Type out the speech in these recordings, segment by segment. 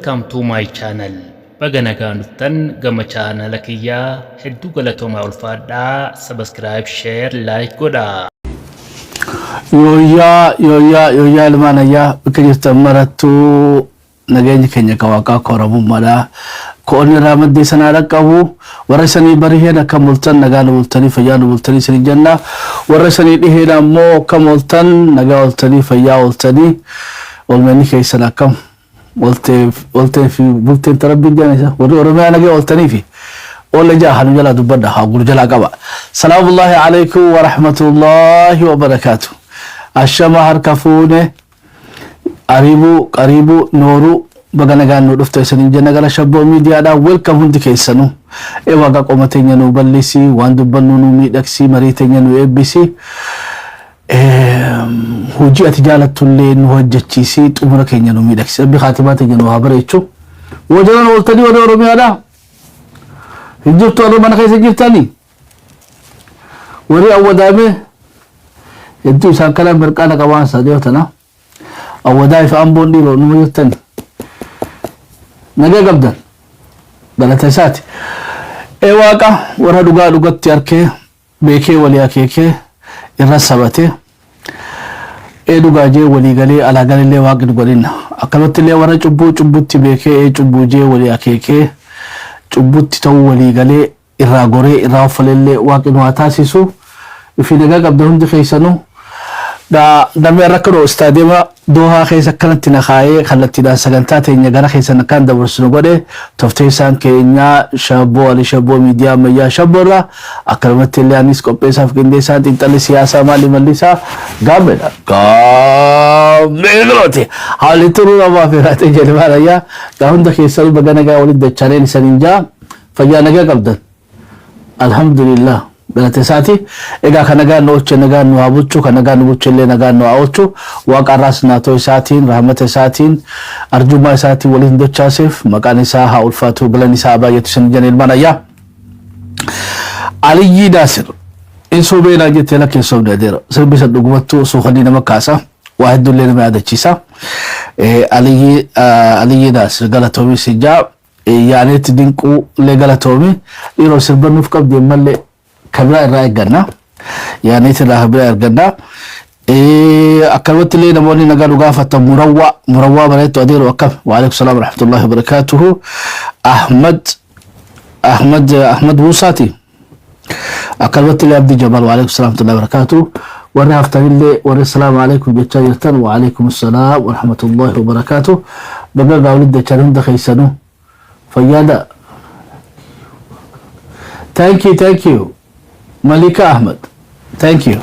Welcome to my channel. Baganagaan dhuftan gama channel kiyyaa hedduu galatoomaa ulfaadhaa. Subscribe, share, like godha. Yoya ilmaanayyaa bakka jirtan marattu nageenyi keenya kawaakaa koramummaadha. Koonni raamadii sanaa dhaqqabu warra sanii bariheen akka multan nagaa nu bultanii fayyaa nu bultanii sanii jenna. Warra sanii dhiheen ammoo akka multan nagaa oltanii fayyaa oltanii olmanni keessan akkam oltee fi bulteen tarabbiin jaanisa warri oromiyaa nagaa oltanii fi ola jaahanu jala dubbadha haa gulu jala qaba. Salaamullahi alaykum wa rahmatullahi wa barakatuh. Ashama harkafuune qaribu nooru baganagaan nu dhufte sanin jenna gara Shabboo miidiyaadha. Welcome hundi keessanu ewaga qomateenya nu ballisi waan dubbannu nu miidhaksi marii teenya nu eebbisi hojii ati jaalatullee nu hojjechiisi xumura keenya nu miidhaksi rabbi khaatimaa teenya nu haa bareechu. Wajaran oltanii warra oromiyaadha hijjirtu warra mana keessa jirtanii warri awwadaame hedduu isaan kana mirqaana qabaan sadeetana awwadaa ifa amboon dhiiroo nu jirtanii nagaa qabdan galata isaati. Waaqa warra dhugaa dhugatti arkee beekee walii akeekee irra sabate dhugaa jee walii galee alaa galee waaqni godhinna akkamatti illee warra cubbutti beekee cubbuu jee walii akeekee cubbutti ta'uu walii galee irraa goree irraa ofallee waaqni waa taasisu ifi nagaa qabdan hundi keessanuu damee rakkoo istaadiyeema Doha keessa kanatti naqaayee kallattiidhaan sagantaa teenya gara keessan kan dabarsinu godhe tofteessaan keenya Shabboo Ali Shabboo miidiyaa ammayyaa Shabboorraa akkanumatti illee anis qopheessaaf qindeessaan xiinxalli siyaasaa maali mallisaa gaamedha gaamedha haalli turuu namaa firaatee jalbaadha gaa hunda keessanuu baga nagaa walitti dachaaleen isaaniin jaa fayyaa nagaa qabdan alhamdulillah galata isaati. Egaa kan nagaan nu oolche nagaan nu haa bulchu kan nagaan nu bulchellee nagaan nu haa oolchu waaqa arraas naatoo isaatiin rahmata isaatiin arjummaa isaatiin waliin dachaaseef maqaan isaa haa ulfaatu galan isaa baay'atu sin jana ilmaan ayyaa. Aliyyi Naasir insoo beenaa jettee lakkeessoo dhadeera sirbisa dhugumattuu suuqanii nama kaasa waa hedduullee nama yaadachiisa. Aliyyi Naasir galatoomi sijaa yaaneetti dinquu illee galatoomi yeroo sirbannuuf qabdeen mallee kabira irraa eegganna yaaneetti irraa kabira eegganna. Akkanumatti illee namoonni nagaa nu gaafatan murawwaa bareetu adeeru akkam waalaikum salaam wa rahmatullahi wa barakatuhu. Ahmad Muusaati akkanumatti illee Abdii Jabal waalaikum salaam wa rahmatullahi wa barakatuhu. warri haftanillee warri salaamu alaikum jechaa jirtan wa alaikum salaam wa rahmatullahi wa barakatuhu. Baga gaawlid dachaan hunda keessanuu fayyaada. Thank you Malika Ahmed, thank you.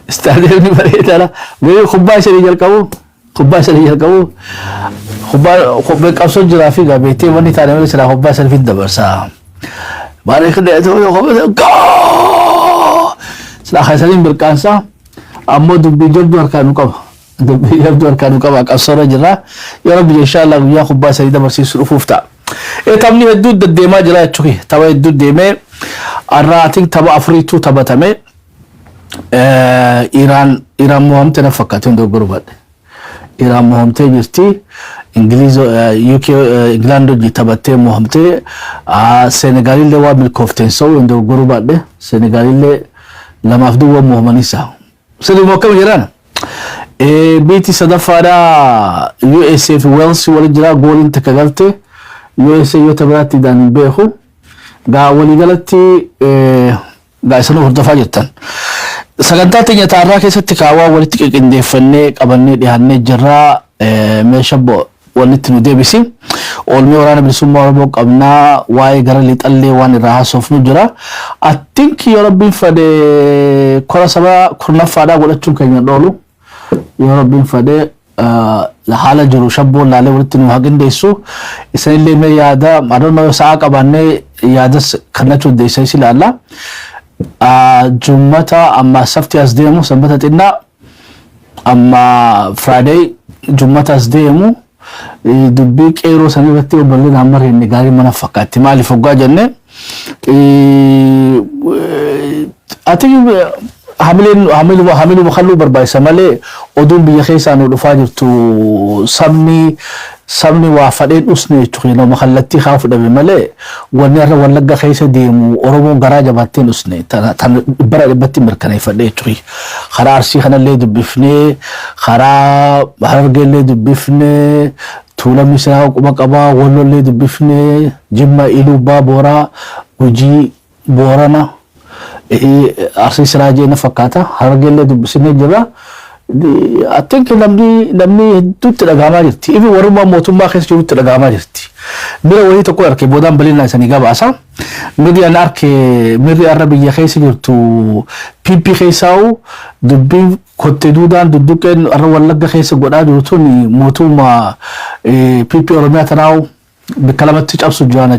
Istaadeemni bareedaadha. Mee kubbaa ishee jalqabu kubbaa qabsoo jiraa fi gabeettee wanni taane malee sila kubbaa ishee fi dabarsaa. Baaree kudhee sila haasaliin birqaansaa ammoo dubbii jabduu harkaan nu qaba qabsoorra jirra. Yaa Rabbi inshallah guyyaa kubbaa ishee dabarsiisu dhufuuf ta'a. Taphni hedduu deddeemaa jira jechuudha. Tapha hedduu deemee arraatiin tapha afuriitu taphatame. Iraan mo'amte na fakkaate hundi gurbaadhe. Iraan mo'amtee jirti. UK England hojii taphattee mo'amtee. Senegalillee waa milkoofteen sa'u hundi gurbaadhe. Senegalillee lamaaf duwwaa mo'amanisa. Sirrii akkam jiraan? Biitii sadaffaadhaa USA fi Wales waliin jira gooliin takka galte. USA yoo tabiraatti daan beeku gaa waliigalatti gaa isanuu hordofaa jirtan. Sagantaa teenya taarraa keessatti kaawaa walitti qindeeffannee qabannee dhiyaannee jirraa. Meeshaa walitti nu deebisi oolmee waraana bilisummaa Oromoo qabnaa waa'ee gara lixallee waan irraa haasofnu jira. I think yoo Rabbiin fedhe kora sabaa kurnaffaadhaa godhachuun keenya dhoolu yoo Rabbiin fedhe haala jiru Shabboon laalee walitti nu hagindeessu isanillee mee yaada adonoo sa'a qabaannee yaada kannachuu deessa isi laalla. Jummata amma safti as deemu sanbata xinnaa amma Friday jummata as deemu dubbii qeeroo san irratti oballeen amma reenne gaarii mana fakkaatti maaliif hoggaa jenne ati hamilu makhaluu barbaachisa malee oduun biyya keessaa nu dhufaa jirtu sabni waa fadhee dhusne jechuudha makhallattii haa fudhame malee wanni irra wallagga keessa deemu Oromoon garaa jabaatee dhusne tan bara dhibbatti mirkaneeffadhee jechuudha karaa Arsii kanallee dubbifnee karaa Harargeellee dubbifnee Tuulamni Siraa quba qabaa Wallollee dubbifnee Jimma Iluu Booraa Gujii Boorana Arsii Siraa jeena fakkaata Harargeellee dubbisnee jira I think namni hedduutti dhagahamaa jirti ifi warrummaa mootummaa keessa jirutti dhagahamaa jirti mira wayii tokko arke boodaan bal'inaa isanii gabaasa mirri an arke mirri arra biyya keessa jirtu PP keessaa'u dubbii kottee duudaan dudduqeen arra wallagga keessa godhaa jirtuun mootummaa PP Oromiyaa tanaa'u bakka lamatti cabsu jiraan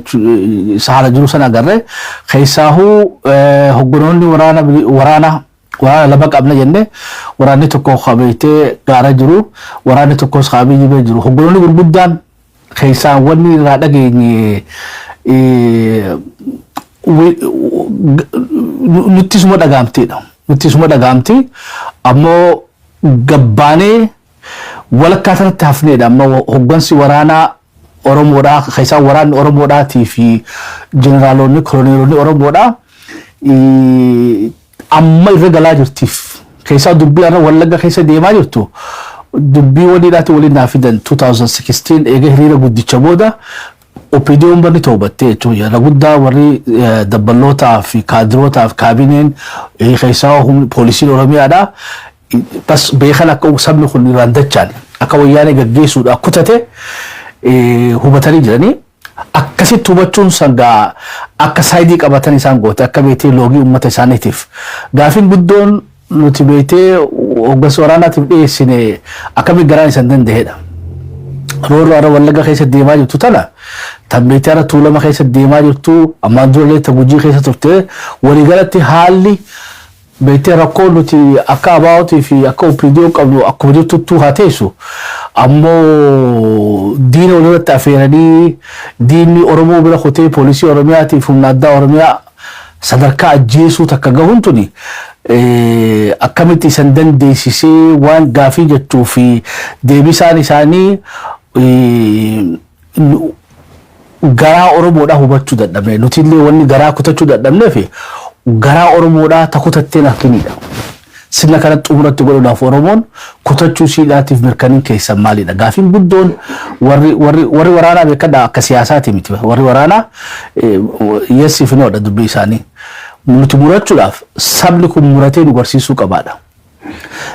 sahala jiru sana agarre keessaa'u hogganoonni waraana lama qabna jenne waraanni tokko qabeetee gaara jiru waraanni tokko qabii jibee jiru hogganoonni gurguddaan keessaan wanni irraa dhageenye nutti suma dhagaamti ammoo gabbaanee walakkaa sanatti hafneedha ammoo hoggansi waraanaa Oromoodhaa keessaan waraanni Oromoodhaatii fi jeneraalonni koloneelonni Oromoodhaa amma irra galaa jirtiif keessaa dubbii arra wallagga keessa deemaa jirtu dubbii waliidhaati waliin naafidan 2016 eega hiriira guddicha booda OPDO'n barni toobattee jechuudha yeroo guddaa warri dabbalootaa fi kaadirootaa fi kaabineen keessaa poolisiin Oromiyaadhaa bas beekan akka sabni kun irraan dachaan akka wayyaanee gaggeessuudha kutate hubatanii jiranii akkasitti hubachuun sangaa akka saayidii qabatan isaan goote akka beetee loogii uummata isaaniitiif gaafiin guddoon nuti beetee hoggansa waraanaatiif dhiyeessine akkamitti garaan isaan danda'edha. Roorro arra wallagga keessa deemaa jirtu tana tan beetee arra Tuulama keessa deemaa jirtu ammaan durallee ta Gujii keessa turte waliigalatti haalli beetee rakkoo nuti akka abaa'otii fi akka OPDO qabnu akkuma jirtuttuu haa teessu ammoo diina walirratti afeeranii diinni Oromoo bira kutee poolisii Oromiyaatiif humna addaa Oromiyaa sadarkaa ajjeesuu takka gahuun tuni akkamitti isan dandeessisee waan gaafii jechuu fi deebisaan isaanii garaa Oromoodhaa hubachuu dadhabne nuti illee wanni garaa kutachuu dadhabneef garaa Oromoodhaa takutattee nakkinidha. Sina kanatti umuratti godhuudhaaf Oromoon kutachuu siidhaatiif mirkaniin keessan maalidha. Gaafiin guddoon warri waraanaa beekadha akka siyaasaati miti. Warri waraanaa yeessiif ni hodha dubbii isaanii. Nuti murachuudhaaf sabni kun muratee nu barsiisuu qabaadha.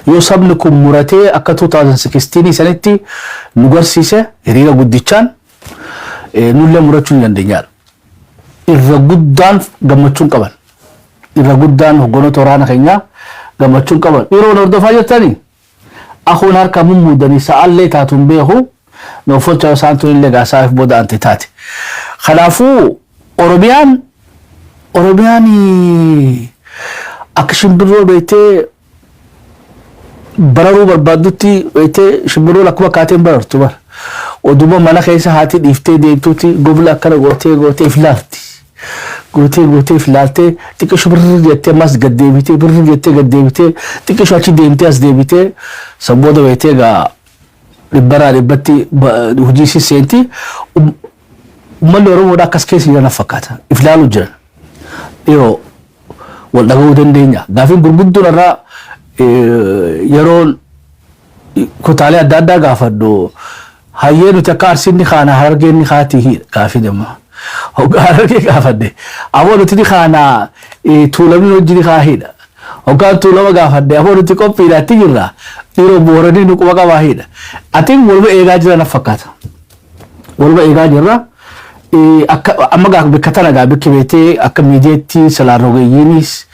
Yoo sabni kun muratee akka 2016 sanitti nu barsiise hiriira guddichaan nullee murachuu ni dandeenyaadha. Irra guddaan gammachuun qaban. Irra guddaan hogganoota waraana keenyaa gammachuun qaban. Yeroo hordofaa jirtanii akhuun harka mummuudanii sa'aallee taatuun beeku noofolcha isaantu illee gaasaaf booda ante taate. Kanaafuu Oromiyaan akka shimbirroo beektee bararuu barbaadutti beektee shimbirroon akkuma kaateen barartu bara. Oduma mana keessa haati dhiiftee deemtuutti gobla akkana gootee filaalti. Gootee filaaltee xiqqishu birri jettee ammas gaddeebitee birri jettee gaddeebitee xiqqishu achi deemtee as deebitee sabbooda beektee gaa dhibbatti hojii seenti uummanni Oromoodhaa akkas keessa jiran fakkaata iflaaluu jiran yeroo wal dhaga'uu dandeenya gaafiin gurguddoon irraa yeroon kutaalee adda addaa gaafadhu hayyee nuti akka Arsiinni kaana Harargeenni kaatii gaafiin immoo Harargee gaafadhe ammoo nuti ni kaana Tuulamni hojii kaahidha hoggaan Tuulama gaafadhe ammoo nuti qophiidhaatti jirra yeroo Booranii nu quba qabaahidha atiin waluma eegaa jiran fakkaata waluma eegaa jirra amma bakka tana gaa bakki beetee akka miidiyaatti salaarrogeeyyiinis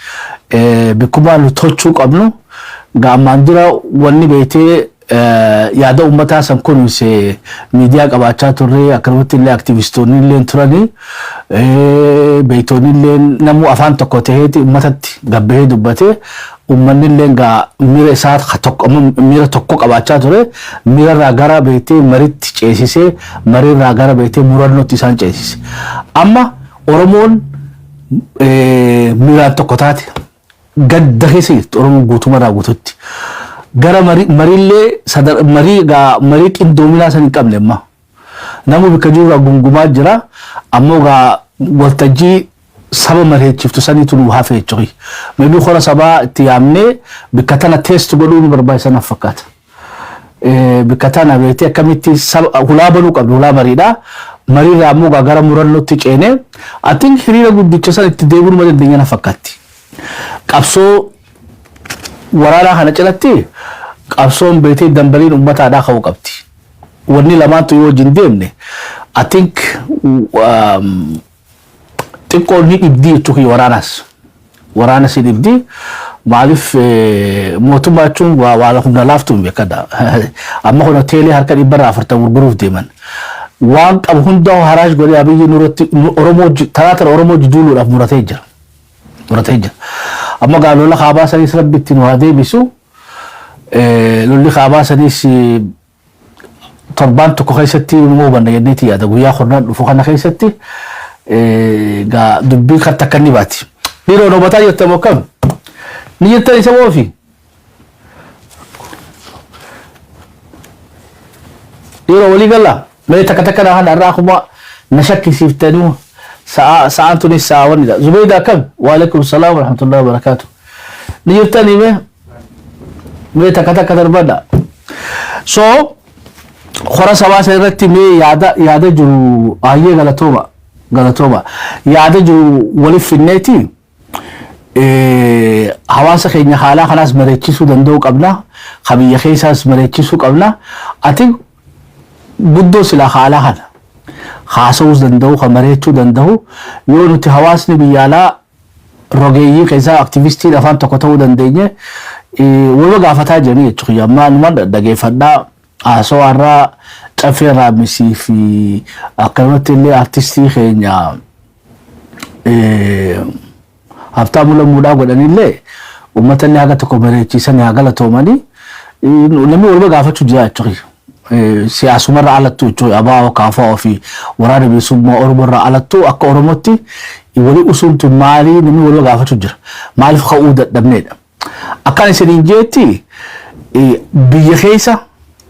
bikkumaan nu tolchuu qabnu gaa ammaan dura wanni beetee yaada uummataa san kunuunse miidiyaa qabaachaa turre akkanumatti illee aktivistoonni illee turanii beeytoonni illee namuu afaan tokko ta'eeti uummatatti gabbahee dubbatee uummanni illee gaa miira isaa miira tokko qabaachaa ture miira irraa gara beetee maritti ceesisee marii irraa gara beetee murannootti isaan ceesise amma Oromoon miiraan tokko taate قد خيسيت ورم قوتو مرا قوتوتي غرا مريلي صدر مريك اندومينا سن قبل ما نمو بكجورا غنغما جرا اموغا ولتجي سبا مريت شفتو سني تلو هافي تشوي مبي خورا سبا تيامني بكتانا تيست غدو برباي سنه فكات بكتانا بيتي كميتي هلا بنو قبل هلا مريدا مريدا اموغا غرا مرنو تيچينه اتين خريرا غديچو سن تديبون مد دنيا فكاتي قبسو ورانا خنا چلتي قبسون بيتي دنبلين امتا دا خو قبتي وني لمانتو يو جنديمني I think تقول هيك بدي تروحي ورانا سيدي بدي معرف موتو باتشون وعلىهم نلافتهم بكذا أما هنا تيلي هركا يبرع فرتا والجروف ديما وان أبو هندا هراج قولي أبي نورت أورمو ثلاثة أورمو جدولو رف مرتيجر أما قالوا لك خاباس أنيس ربيتين وهذه بيسو لولي خاباس أنيس torban tokko keessatti immoo banna yenneeti yaada guyyaa qornaan dhufu kana keessatti ga dubbii kan takka ni baati dhiiroo noobataa jettamoo kam ni jettan isa moofi dhiiroo walii galla mee takka takka na hana irraa kuma na shakkisiiftanii sa'aan tunis saa'awanidha Zubayda kam wa alaikum salaam wa rahmatullahi wa barakatuh ni jettanii mee takka takka darbadha so خورا سبا سيرتي مي يادا جو آيه غلطوبا يادا جو ولي في النتي حواسا خيني حالا خلاص مريتشيسو دندو قبلا خبي خيساس مريتشيسو قبلا أتي بدو سلا حالا خانا خاصوز دندو خمريتشو دندو يونو تي حواسني بيالا روغيي خيسا اكتيفيستي دفان تقوتو دنديني ويوغا غافتا جاني يتخي أما نمان دقي فدا asoo arra cafee raamisi fi akkanumatti illee artistii keenya Habtaamuu Lammuudhaa godhanillee uummata illee haga tokko bareechisan haa galatoomanii namni walba gaafachuu jira jechuudha. Siyaasumarraa alattuu jechuudha abaa kaafaa ofii waraana bilisummaa Oromoorraa alattuu akka Oromootti walii usuntu maalii namni walba gaafachuu jira. Maaliif ka'uu dadhabneedha. Akkaan isiniin jeetti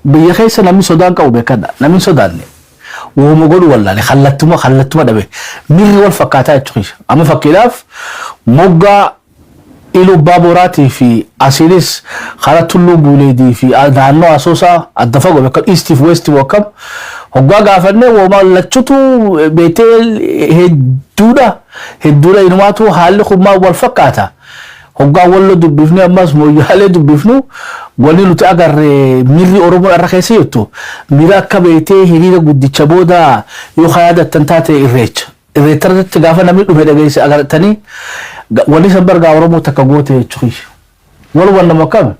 biyya keessa namni sodaan qabu beekadha. Namni sodaanne wooma godhu wallaale kallattuma dhabe mirri wal fakkaataa jechuudha. Amma fakkiidhaaf moggaa ilu baaburaatii fi asiinis karaa tulluu buuleedii fi naannoo asoosaa adda fagoo beekadha. East fi West wakkam hoggaa gaafannee wooma lachutu beetee hedduudha inumaatu haalli kummaa wal fakkaata. Hoggaa wallo dubbifne ammas mooyyaalee dubbifnu walli nuti agarre mirri Oromoo irra keessa jettu mira akka beetee hiriira guddicha booda yoo hayaadattan taate irreecha gaafa namni dhume dhageesse agartanii walli san bargaa Oromoo takka goote jechuudha. Wal wannama kam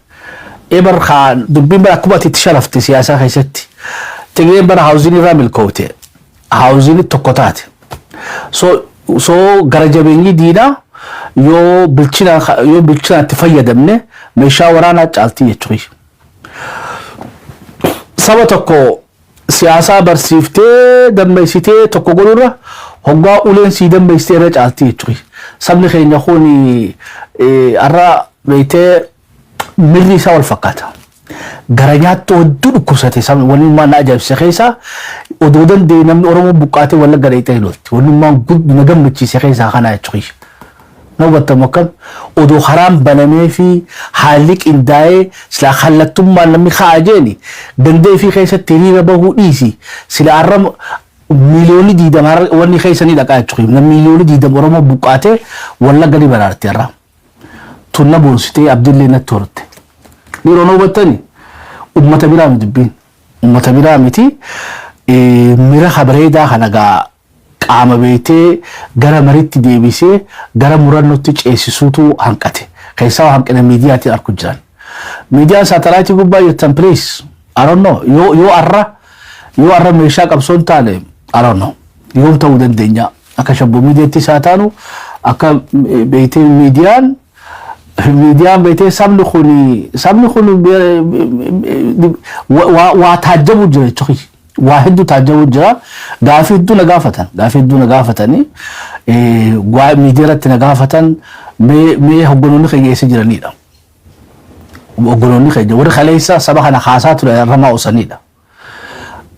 ebar khaan dubbiin bara akkuma itti sharafte siyaasaa keessatti Tigreen bara haawuziin irraa milkoofte haawuziin tokko taate so gara jabeenyi diinaa yoo bilchinaatti fayyadamne meeshaa waraanaa caaltii jechuudha. Saba tokko siyaasaa barsiiftee dammeessitee tokko godhurra hoggaa uleen sii dammeessitee irra caaltii jechuudha. Sabni keenya kun har'a beeytee mirri isaa wal fakkaata. Gara nyaattu hedduu dhukkubsate sabni walummaan na ajaa'ibsiise keessaa odoo danda'e namni Oromoo buqqaatee wallagga dheeyxee hin oolti. Walummaan na gammachiise keessaa kanaa jechuudha. نوبة مكان ودو حرام بنامي في حالك إنداي سلا خلتم ما لم يخاجني دندي في خيسة تريبا بهو إيسي سلا عرم مليون دي دمار وني خيسني لقاء تقيم مليون دي دم ورما بقاته ولا قري برارتي الرام تونا بونسيتي عبد الله نتورت نيرو نوبة تاني أمة برامي دبين أمة برامي تي ميرا خبري دا خنقا qaama beetee gara mariitti deebisee gara murannootti ceesisuutu hanqate. Keessaa hanqina miidiyaatiin argu jiran. Miidiyaan saatalaayitii gubbaa jettan please I don't know yoo arra meeshaa qabsoon taane I don't know yoom ta'uu dandeenya akka shabboo miidiyaatti isaa taanu akka beetee miidiyaan beetee sabni kun waa taajjabu jira jechuudha. واحد تاجو جرا غافي دو نغافتن غافي دو نغافتني غوا ميديرت نغافتن مي هغونوني خيي سجرني دا هغونوني خيي ور خليسا سبخنا خاصات رما وسنيدا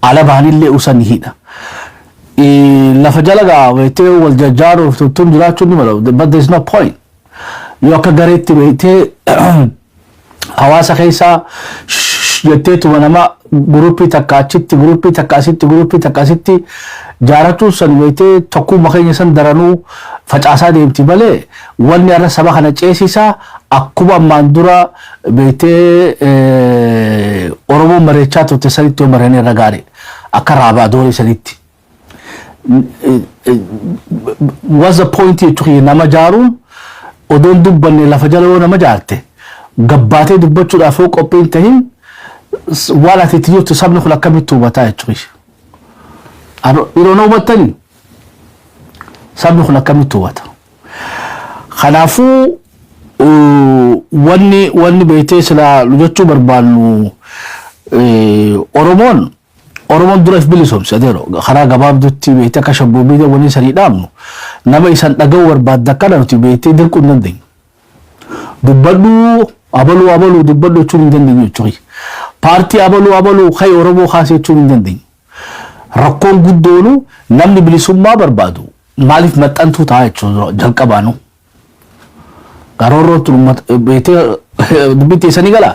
على باني اللي وسنيدا لفجلغا ويتي والججارو تتم جراتو نمرو but there's no point يوكا غريتي ويتي حواسا خيسا jetteetu nama gruupii takkaasitti jaaratu san wayitee tokko makeenya san daranuu facaasaa deemti malee wanni irra saba kana ceesisaa akkuma ammaan dura beetee Oromoo mareechaa turte sanitti maranii irra gaarii akka raabaa doorii sanitti. What's the point jechuun nama jaaruun odoon dubbanne lafa jaloo nama jaarte gabbaatee dubbachuudhaaf qophiin tahin ولا تتيجي تصابني خلا كم توبة تايتشوي يرونو بتاني صابني خلا كم توبة خلافو واني بيتي سلا لجتشو بربانو أورومون درف بليسوم سديرو خلا جباب دوتي بيتي كشبو بيدا واني سري دامنو نما يسان تجور بعد ذكر نوتي بيتي دل كون ندين دبلو دبلو تشون ندين يتشوي بارتي أبلو خي أوروبو خاصة تشون ندين ركون قدولو نمني بليسوم ما بربادو مالف متأنتو تايتشو جلقبانو قرارو تلومت بيتي سنغالا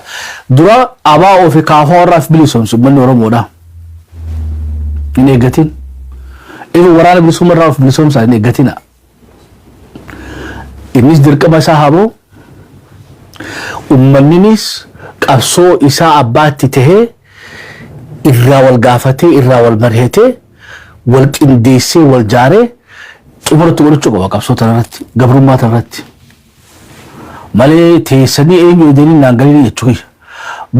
درا أبا أو في كافور راف بليسوم سبمن أوروبو دا إنيجاتين إذا ورانا بليسوم راف بليسوم سا إنيجاتينا إنيس دركبا ساهابو أمنينيس qabsoo isaa abbaatti tahee irraa wal gaafatee irraa wal marhetee wal qindeessee wal jaaree xumuratu godhachuu qaba qabsoo tanarratti gabrummaa tanarratti malee teessanii eenyu edanii naan galii jechuudha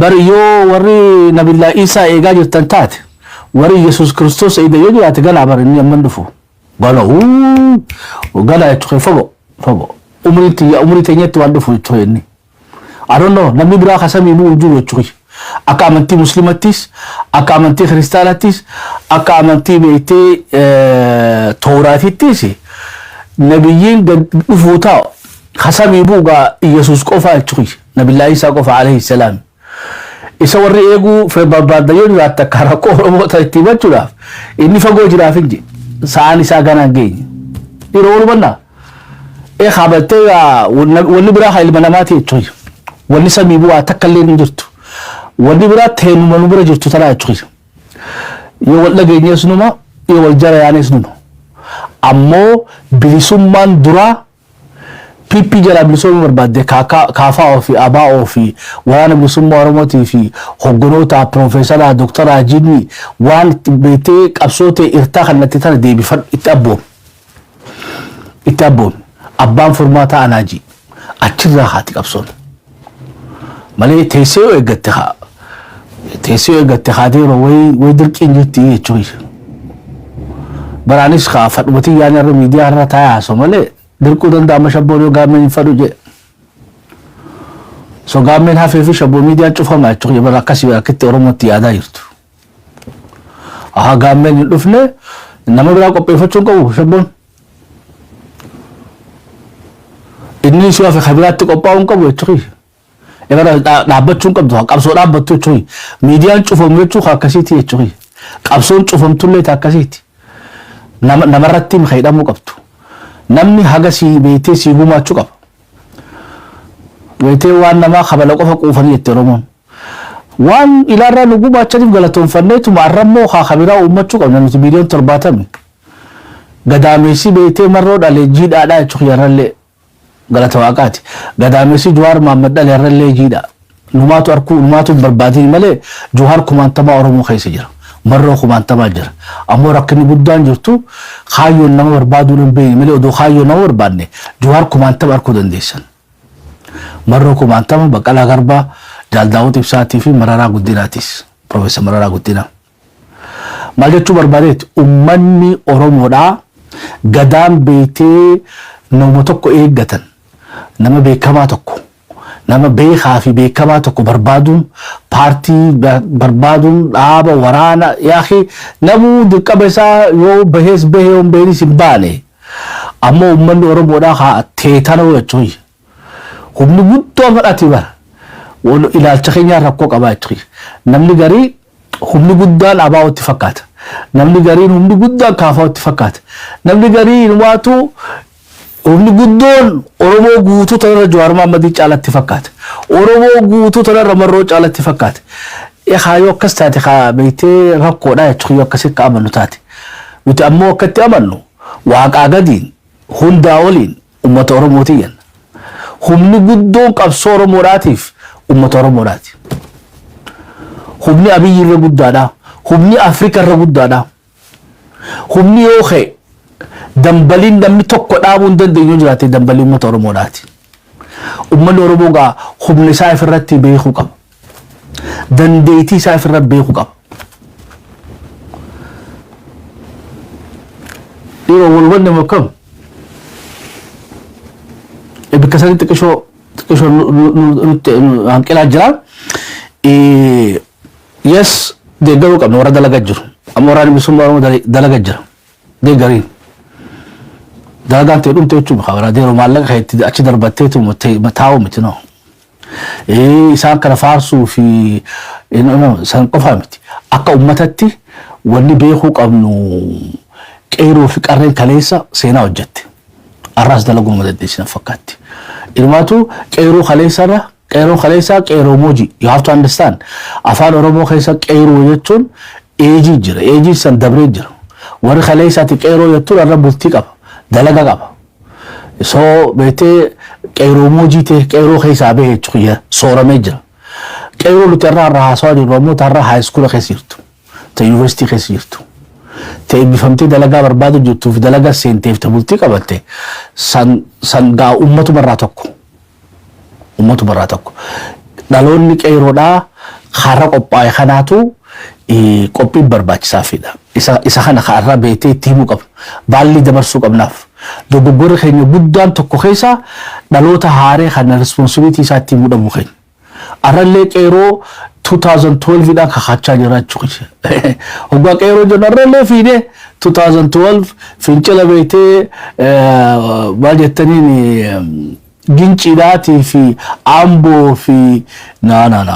bari yoo warri nabillaa Isaa eegaa jirtan taate warri Yesuus Kiristoos eega yoo jiraate galaa bari inni amman dhufu gala jechuudha fogo umrii teenyatti waan dhufu jechuudha inni I don't know namni biraa kasami buu jiru jechuudha akka amantii musliimattis akka amantii kiristaanattis akka amantii beeytee tooraatittis nabiyyiin dhufuu taa'u kasami buu gaa Yesuus qofa jechuudha nabillaa Isaa qofa alayhi salaam isa warri eeguu barbaadayoon irratti akka rakkoo Oromoota itti himachuudhaaf inni fagoo jiraaf inji sa'aan isaa ganaan geenye yeroo walubannaa qabatee wanni biraa ilma namaati jechuudha wanni samii bu'aa takka illee hin jirtu wanni biraa teenuma nu bira jirtu tanaa jechuudha yoo wal dhageenyees numa yoo wal jara yaanes numa ammoo bilisummaan duraa pippii jala bilisummaa barbaadde kaafaa fi abaa fi waraana bilisummaa Oromootii fi hogganoota Profeesaraa Dooktaraa Jinni waan beetee qabsootee irtaa kannatti tana deebifadhu itti abboon abbaan furmaataa anaajii achirraa haati qabsoon malee teessee eeggatte haadeero way dirqiin jirti jechuudha baraanis fadhumatii yaani irra miidiyaa irra taa'ee haasoo malee dirquu danda'ama shabboon yoo gaammeen hin fadhu jedhe so gaammeen hafee fi shabboo miidiyaa cufama jechuudha bara akkasii akkitti Oromootti yaadaa jirtu gaammeen hin dhufne nama biraa qopheeffachuun qabu shabboon inni si wafe khabiraatti qophaa'uun qabu jechuudha egaa dhaabbachuun qabdu qabsoo dhaabbattu jechuudha miidiyaan cufamu jechuudha akkasiiti jechuudha qabsoon cufamtullee akkasiiti namarratti hidhamuu qabdu namni haga si beetee si gumaachuu qaba beetee waan namaa kabala qofa quufanii jette Oromoon waan ilaarraa nu gumaachaniif galatoonfanneetu maarrammoo khabiraa uummachuu qabna nuti miiliyoon 70 gadaameessi beetee marroo dhalee jiidhaadhaa jechuudha yarrallee galata waaqaati gadaameessi Jawaar Mohaammed dhalee yarrallee jiidha numaatu barbaadini malee Jawaar kumaantamaa Oromoo keessa jira marroo kumaantamaa jira ammoo rakkinni guddaan jirtu kaayyoon nama barbaaduu hin beekne malee odoo kaayyoon nama barbaadne Jawaar kumaantama arkuu dandeessan marroo kumaantama Baqqalaa Garbaa Jaal Daawud Ibsaatii fi Mararaa Guddinaatis Profeesar Mararaa Guddinaa maal jechuu barbaadeetti ummanni Oromoodhaa gadaan beetee nama tokko eeggatan nama beekamaa tokko nama beekaa fi beekamaa tokko barbaaduun paartii barbaaduun dhaaba waraana yaahi namuu dirqama isaa yoo bahees bahee yoo bahees hin baane ammoo uummanni Oromoodhaa haa teetana jechuun humni guddoo fudhate bara wal ilaalcha keenya rakkoo qabaa jechuun namni garii humni guddaan abaa'utti fakkaata namni garii humni guddaan kaafaa'utti fakkaata namni garii waatu humni guddoon Oromoo guutuu tanarra Jawaar Mohammadii caalatti fakkaata Oromoo guutuu tanarra Marroo caalatti fakkaata yoo akkas taate haa beektee rakkoodha jechuun yoo akkasitti amannu taate nuti ammoo akkatti amannu waaqaa gadiin hundaa oliin uummata Oromootiyan humni guddoon qabsoo Oromoodhaatiif uummata Oromoodhaati humni Abiyyi irra guddaadha humni Afrikaa irra guddaadha humni yoo ka'e dambalin namni tokko dhaabuu hin dandeenyu jiraate dambalin uummata Oromoodhaati uummanni Oromoo gaa humni isaa ifirratti beekuu qaba dandeettii isaa ifirratti beekuu qaba dhiiroo walwanne mokkam ebikkasanii xiqqishoo nutti hanqilaa jira yes deeggaruu qabna warra dalagaa jiru amma waraanni bilisummaa Oromoo dalagaa jira deeggariin dalagaan ta'e dhumte jechuun xabaraa deero maallaqa keetti achi darbatteetu taa'u miti no isaan kana faarsuu fi san qofaa miti akka ummatatti wanni beekuu qabnu qeeroo fi qarreen kaleessa seenaa hojjette arraas dalaguma daddeessina fakkaatti ilmaatu qeeroo kaleessarra qeeroo kaleessa qeeroo moji you have to understand afaan Oromoo keessa qeeroo jechuun eejii jira eejii san dabree jira warri kaleessaati qeeroo jechuun arra bultii qaba dalaga qaba so beetee qeeroo moji ta'e qeeroo keessa bahee jechuudha sooramee jira qeeroo nuti irraa haasawaa jirru ammoo tarraa high school keessa jirtu ta'e university keessa jirtu ta'e bifamtee dalagaa barbaadu jirtuuf dalagaa seenteef ta'e bultii qabatte san gaa ummatu barraa tokko dhaloonni qeeroodhaa har'a qophaa'e kanaatu qophiin barbaachisaafidha isa kana har'a beetee itti himuu qabna baalli dabarsuu qabnaaf dogoggorri keenya guddaan tokko keessa dhaloota haaree kana responsibility isaatti himuu dhabu keenya arrallee qeeroo 2012 dhaan kakachaa jira jechuudha hoggaa qeeroo jennu arrallee fiidee 2012 fincila beetee maal jettaniin ginciidhaatii fi amboo fi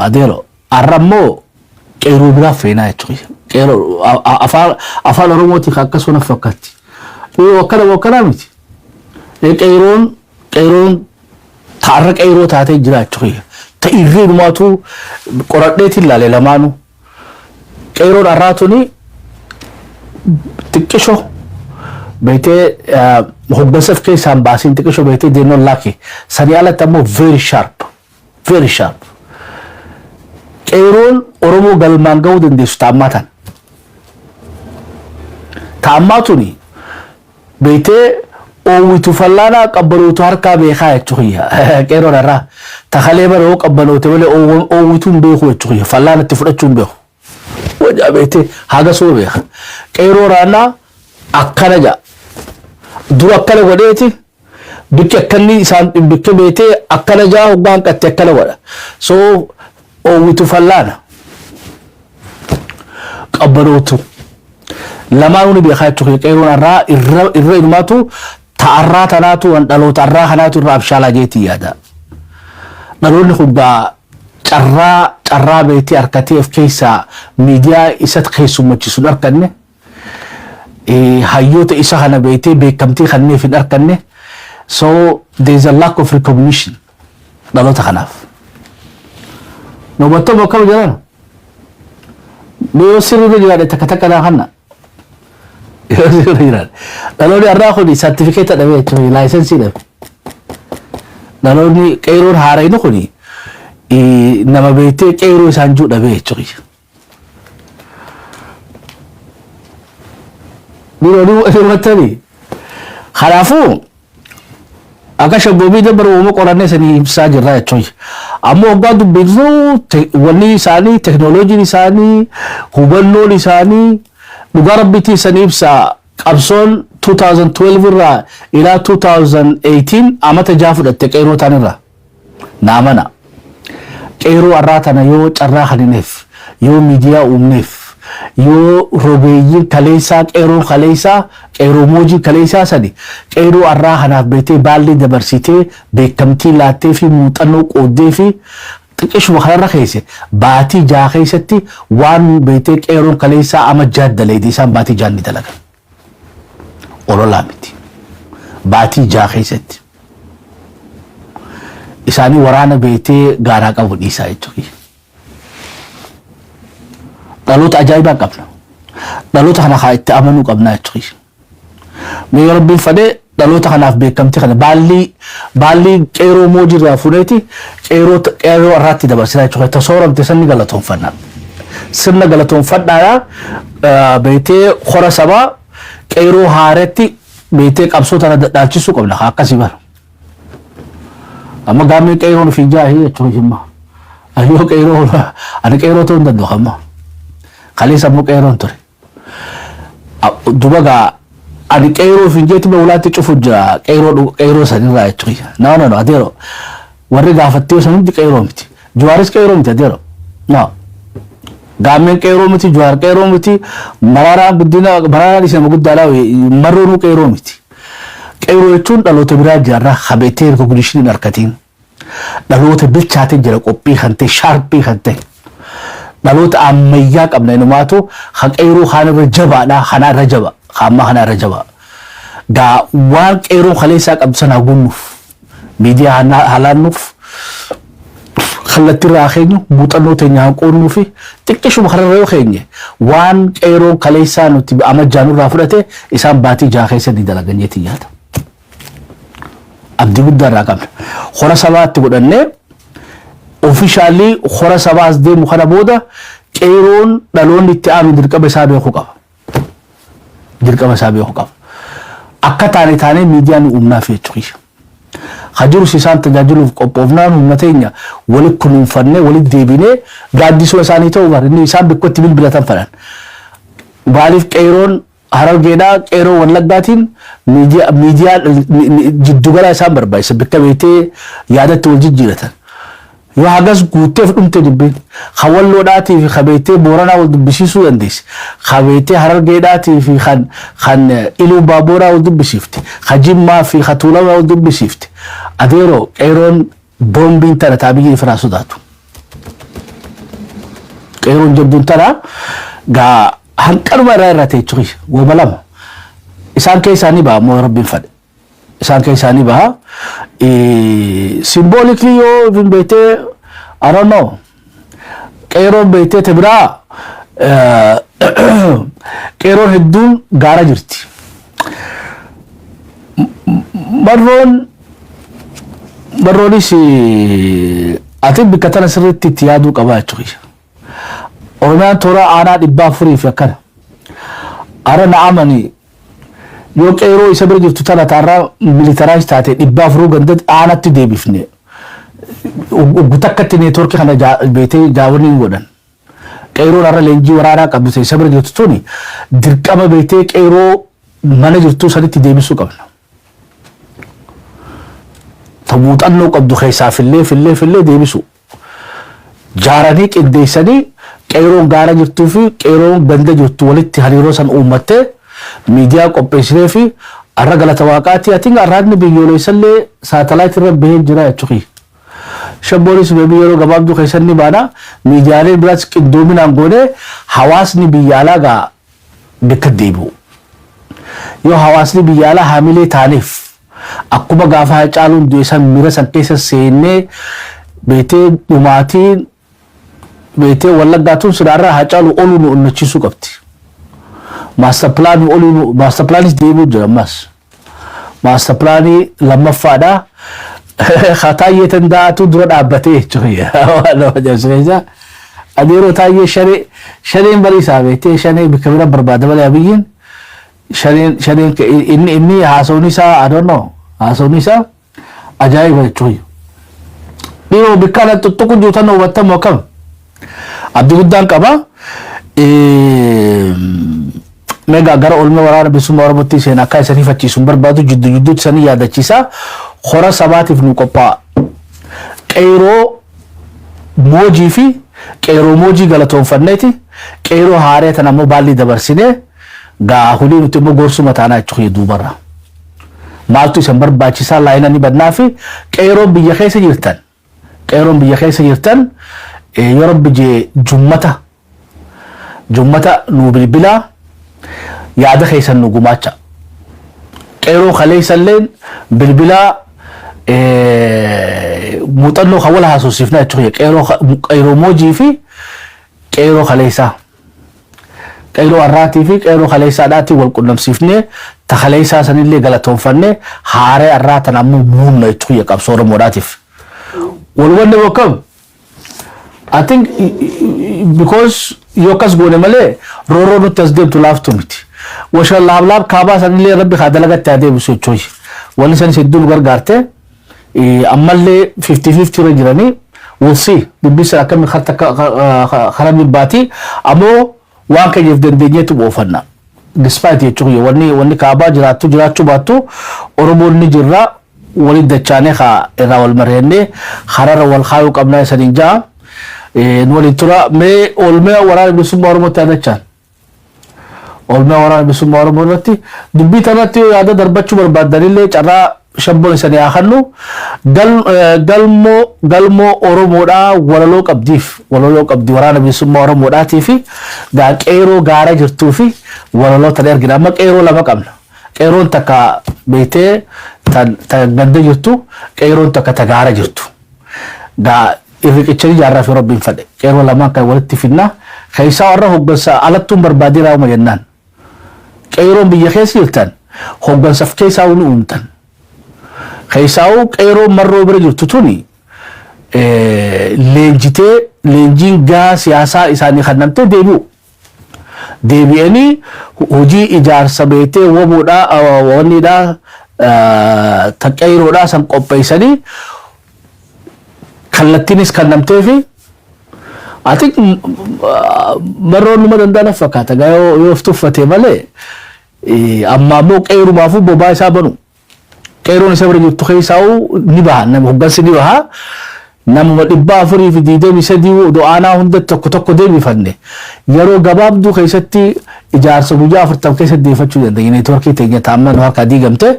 adeero arrammoo qeeroo biraa feenaa jechuudha qeeroo afaan Oromootiin akkasuma fakkaatti akkana miti qeeroon taarra qeeroo taatee jira jechuudha ta'irree dhumaatu qoradheetiin ilaale lamaanu qeeroon arraatuni xiqqishoo beetee hoggansaf keessaan baasiin xiqqishoo beetee deemnoon laake sanii alatti ammoo very sharp qeeroon Oromoo galmaan ga'uu dandeessu ta'ammaatuni beetee oowwitu fallaanaa qabbanootu harkaa beekaa jechuudha qeeroon irraa takalee bara yoo qabbanoote malee oowwituun beeku jechuudha fallaanatti fudhachuun beeku wajaa beetee haga soo beeka qeeroo raannaa akkana jaa dura akkana godheeti bikki akkanni isaan bikki beetee akkana jaa hoggaan qatte akkana godha soo oowwitu fallaana qabbanootu lamaanuu beekaa jechuudha qeeroon irraa irra ilmaatu ta'arraa tanaatu wan dhaloota irraa kanaatu irraa abshaalaa jeetii yaada dhaloonni kun gaa carraa beetii harkatee of keessaa miidiyaa isatti keessummachiisuun arkanne hayyoota isa kana beetee beekamtii kanneef hin arkanne so there is a lack of recognition dhaloota kanaaf nobattooma akkam jiran yoo sirriirra jiraadhe takka naa kanna dhaloonni har'aa kun saartifikeeta dhabee jechuudha laayisensii dhabe dhaloonni qeeroon haarayni kun nama beektee qeeroo isaan juu dhabee jechuudha dhiironni wattanii kanaafuu akka shabboobii dabaruu uuma qorannee sanii ibsaa jirra jechuudha ammoo hoggaa dubbifnu wanni isaanii teknooloojiin isaanii hubannoon isaanii dhugaa rabbitii sanii ibsaa qabsoon 2012 irraa ilaa 2018 amata jaa fudhatte qeeroo ta'an irraa naamana qeeroo arraatana yoo carraa hanineef yoo miidiyaa uumneef yoo rogeeyyiin kaleessaa qeeroo kaleessaa qeeroo moojii kaleessaa sadi qeeroo arraa hanaaf beetee baallee dabarsitee beekamtii laattee fi muuxannoo qooddee fi xiqqishuma kanarra keesse baatii jaa keessatti waan beetee qeeroon kaleessaa ama jaaddaleeti isaan baatii jaanni dalagan ololaa miti baatii jaa keessatti isaanii waraana beetee gaaraa qabu dhiisaa jechuudha. dhaloota ajaa'ibaa qabna dhaloota kana haa itti amanuu qabna jechuudha. Mee rabbiin fedhe dhaloota kanaaf beekamtii kana baalli qeeroo moojirraa fuudheeti qeeroo irratti dabarsinaa jechuudha. Tasooramte sanni galatoonfannaa sirna galatoonfadhaadhaa beetee hora sabaa qeeroo haaretti beetee qabsoo tana dhaalchisuu qabna akkasii bara. Amma gaammee qeeroon fi jaahii jechuudha jimma. Ayyoo qeeroo ani qeeroo ta'uu hin danda'u amma. Kaleessa ammoo qeeroon ture. Dubagaa ani qeeroo fi jeetti bawulaatti cufu jira qeeroo sanirraa jechuudha. No adeero warri gaafattee san hundi qeeroo miti. Juwaaris qeeroo miti adeero. No. Gaammeen qeeroo miti juwaar qeeroo miti maraaraan isa guddaadhaa marroonuu qeeroo miti. Qeeroo jechuun dhaloota biraa jaarraa habeetee rikogniishinii hin argatiin. Dhaloota bilchaatee jira qophii kan ta'e shaarpii kan ta'e. Dhaloota ammayyaa qabna inumaatu qeeroo haanirra jabaadha hanaarra jaba hamma hanaarra jaba. Gaa waan qeeroo kaleessaa qabdu sana gunnuuf miidiyaa halaannuuf kallattiirraa keenyu muuxannoo teenya hanqoonnuu fi xiqqishuma kanarra yoo keenye waan qeeroo kaleessaa nuti amajjaanurraa fudhate isaan baatii jaa keessatti dalagan jeetii yaada. Abdii guddaarraa qabna. Hora sabaatti godhannee ofishaalii hora sabaas deemu kana booda qeeroon dhaloonni itti aanu dirqama isaa beekuu qaba. Dirqama isaa beekuu qaba. Akka taanee miidiyaan uumnaaf jechuudha. Hajurus isaan tajaajiluuf qophoofnaan humna teenya walitti kunuunfannee walitti deebinee gaaddisoo isaanii ta'uu barri inni isaan bakkotti bilbilatan fedhan. Maaliif qeeroon Harargeedhaa qeeroo Wallaggaatiin miidiyaa jiddugala isaan barbaachisa bakka beetee yaadatti wal jijjiiratan. Yoo hagas guuteef dhumte dubbiin Hawalloodhaatii fi kabeetee Booranaa wal dubbisiisuu dandeessi. Kabeetee Harargeedhaatii fi kan Iluu Baaboraa wal dubbisiifte. Jimmaa fi Tuulamaa wal dubbisiifte. Adeeroo qeeroon boombiin tana taabiyyi ifraa sodaatu. Qeeroon jabduun tana gaa hanqaruma irraa jechuudha. Wama lama isaan keessaanii ba'a moo rabbiin fedhe. Isaan keessaanii baha. Symbolically yoo beetee I don't know qeeroon beetee tebiraa qeeroon hedduun gaara jirti. Marroonis ati bikka tana sirriitti itti yaaduu qabaa jechuudha. Oromiyaan toora aanaa 400 fi akkana. Ara na'amanii yoo qeeroo isa bira jirtu tana taarraa militaraayis taate 400 ganda aanatti deebifne gutakkatti neetworkii kana beetee jaawanii godhan. Qeeroon har'a leenjii waraanaa qabdu isa bira jirtu tuni dirqama beetee qeeroo mana jirtu sanitti deebisuu qabna. Muuxannoo qabdu keessaa fillee deebisu. Jaaranii qindeessanii qeeroon gaara jirtuu fi qeeroon ganda jirtu walitti hariiroo san uummattee miidiyaa qopheessinee fi har'a galata waaqaatti atiin arraadni biyyoolessallee saatalaayitii irra bahee jira jechuudha. Shabboonis beebii yeroo gabaabduu keessatti baana miidiyaalee biraas qindoominaan goonee hawaasni biyya alaa gaa bakka deebi'u. Yoo hawaasni biyya alaa haamilee taaneef akkuma gaafa Hacaaluun du'e san miira san keessa seennee beetee dhumaatiin beetee Wallaggaatuun sidaarraa Hacaaluu oluu nu onnachiisuu qabdi. Master plaanis deemuu jira ammas. Master plaanii lammaffaadhaa. Taayee tandaatu dura dhaabbatee jechuudha. Adeeroo taayee shaneen bariisaa beektee shanee bakka bira barbaada malee abiyyiin shaneen inni haasawni isaa I don't know haasawni isaa ajaa'iba jechuudha. Dhiroo bikkaan tuttuqu juutan hubattamu akkam abdii guddaan qaba. Mega gara olma waraana bilisummaa Oromootti seenaa akka isanii fachiisuun barbaadu jidduutti isanii yaadachiisa. Hora sabaatiif nu qophaa'a. Qeeroo موجي في قيرو موجي غلطون فنيتي قيرو هاري تنمو بالي دبرسيني غا هولي نتمو غورسو متانا چخي دوبرا مالتو سنبر باچيسا لاينا ني بدنافي قيرو بيا خيس جيرتن قيرو بيا خيس جيرتن يا رب جي جمتا نو بالبلا ياده خيسن نو غماچا قيرو خليس اللين بالبلا مطنو خولها سوسيفنا تشوي قيرو موجي في قيرو خليسا قيرو الراتي في قيرو خليسا داتي والقدم سيفني تخليسا سنلي غلطون فني هاري الرات نمو مون تشوي قبصور موداتيف والون وكم I think because yokas gone male roro no tasdib to laugh to meet وش الله لاب كابا سنلي ربي خادلغا تادي بسو تشوي ولن سن سدول غرغارته أمالي 50-50 رجراني we'll see ببسا كم خراب الباتي أمو واقع يفدن دنيا تبوفنا despite يتشوي وني كابا جراتو باتو أرموني جرا ولي دچانه خا إرا والمرهنه خرار والخايو قبنا سنجا نولي ترى مي أولمي وراني بسم بارمو تادچان أولمي وراني بسم بارمو نتي دبي تناتي هذا دربچو برباد دليل چرا شبون سني آخرنو galmo oromoda walalo qabdi warana bisumma oromoda tifi ga qeero gaara jirtu fi walalo tader gidama qeero lama qabna qeeron takka beete ta gande jirtu qeeron takka ta gaara jirtu ga irriqichani jarra fi rabbin fade qeero lama kay walitti finna khaysa warra hoggansa alattum barbadira ma jennan qeeron biyya khesirtan hoggansa fkeysa unu umtan خيساو قيرو مرو برجو تتوني لنجين غا سياسة إساني خدمته ديبو أني هجي إجار سبيته ومودا واني دا تقيرو دا سم قبيساني خلتينيس خدمته في I think مرو نمدن دانا فكاتا غايو يفتو فتيمالي أما مو قيرو مافو بوباي سابنو قيرون سبر جبتو خيساو نباها نم هقنس نباها نم إبا فري في ديدو نسديو دعانا هند تكو ديبي فنه يرو قباب دو خيستي إجار سبوجا فرطب كيست دي فتشو دي نيتوركي تيجي تامنا نوار كدي قمته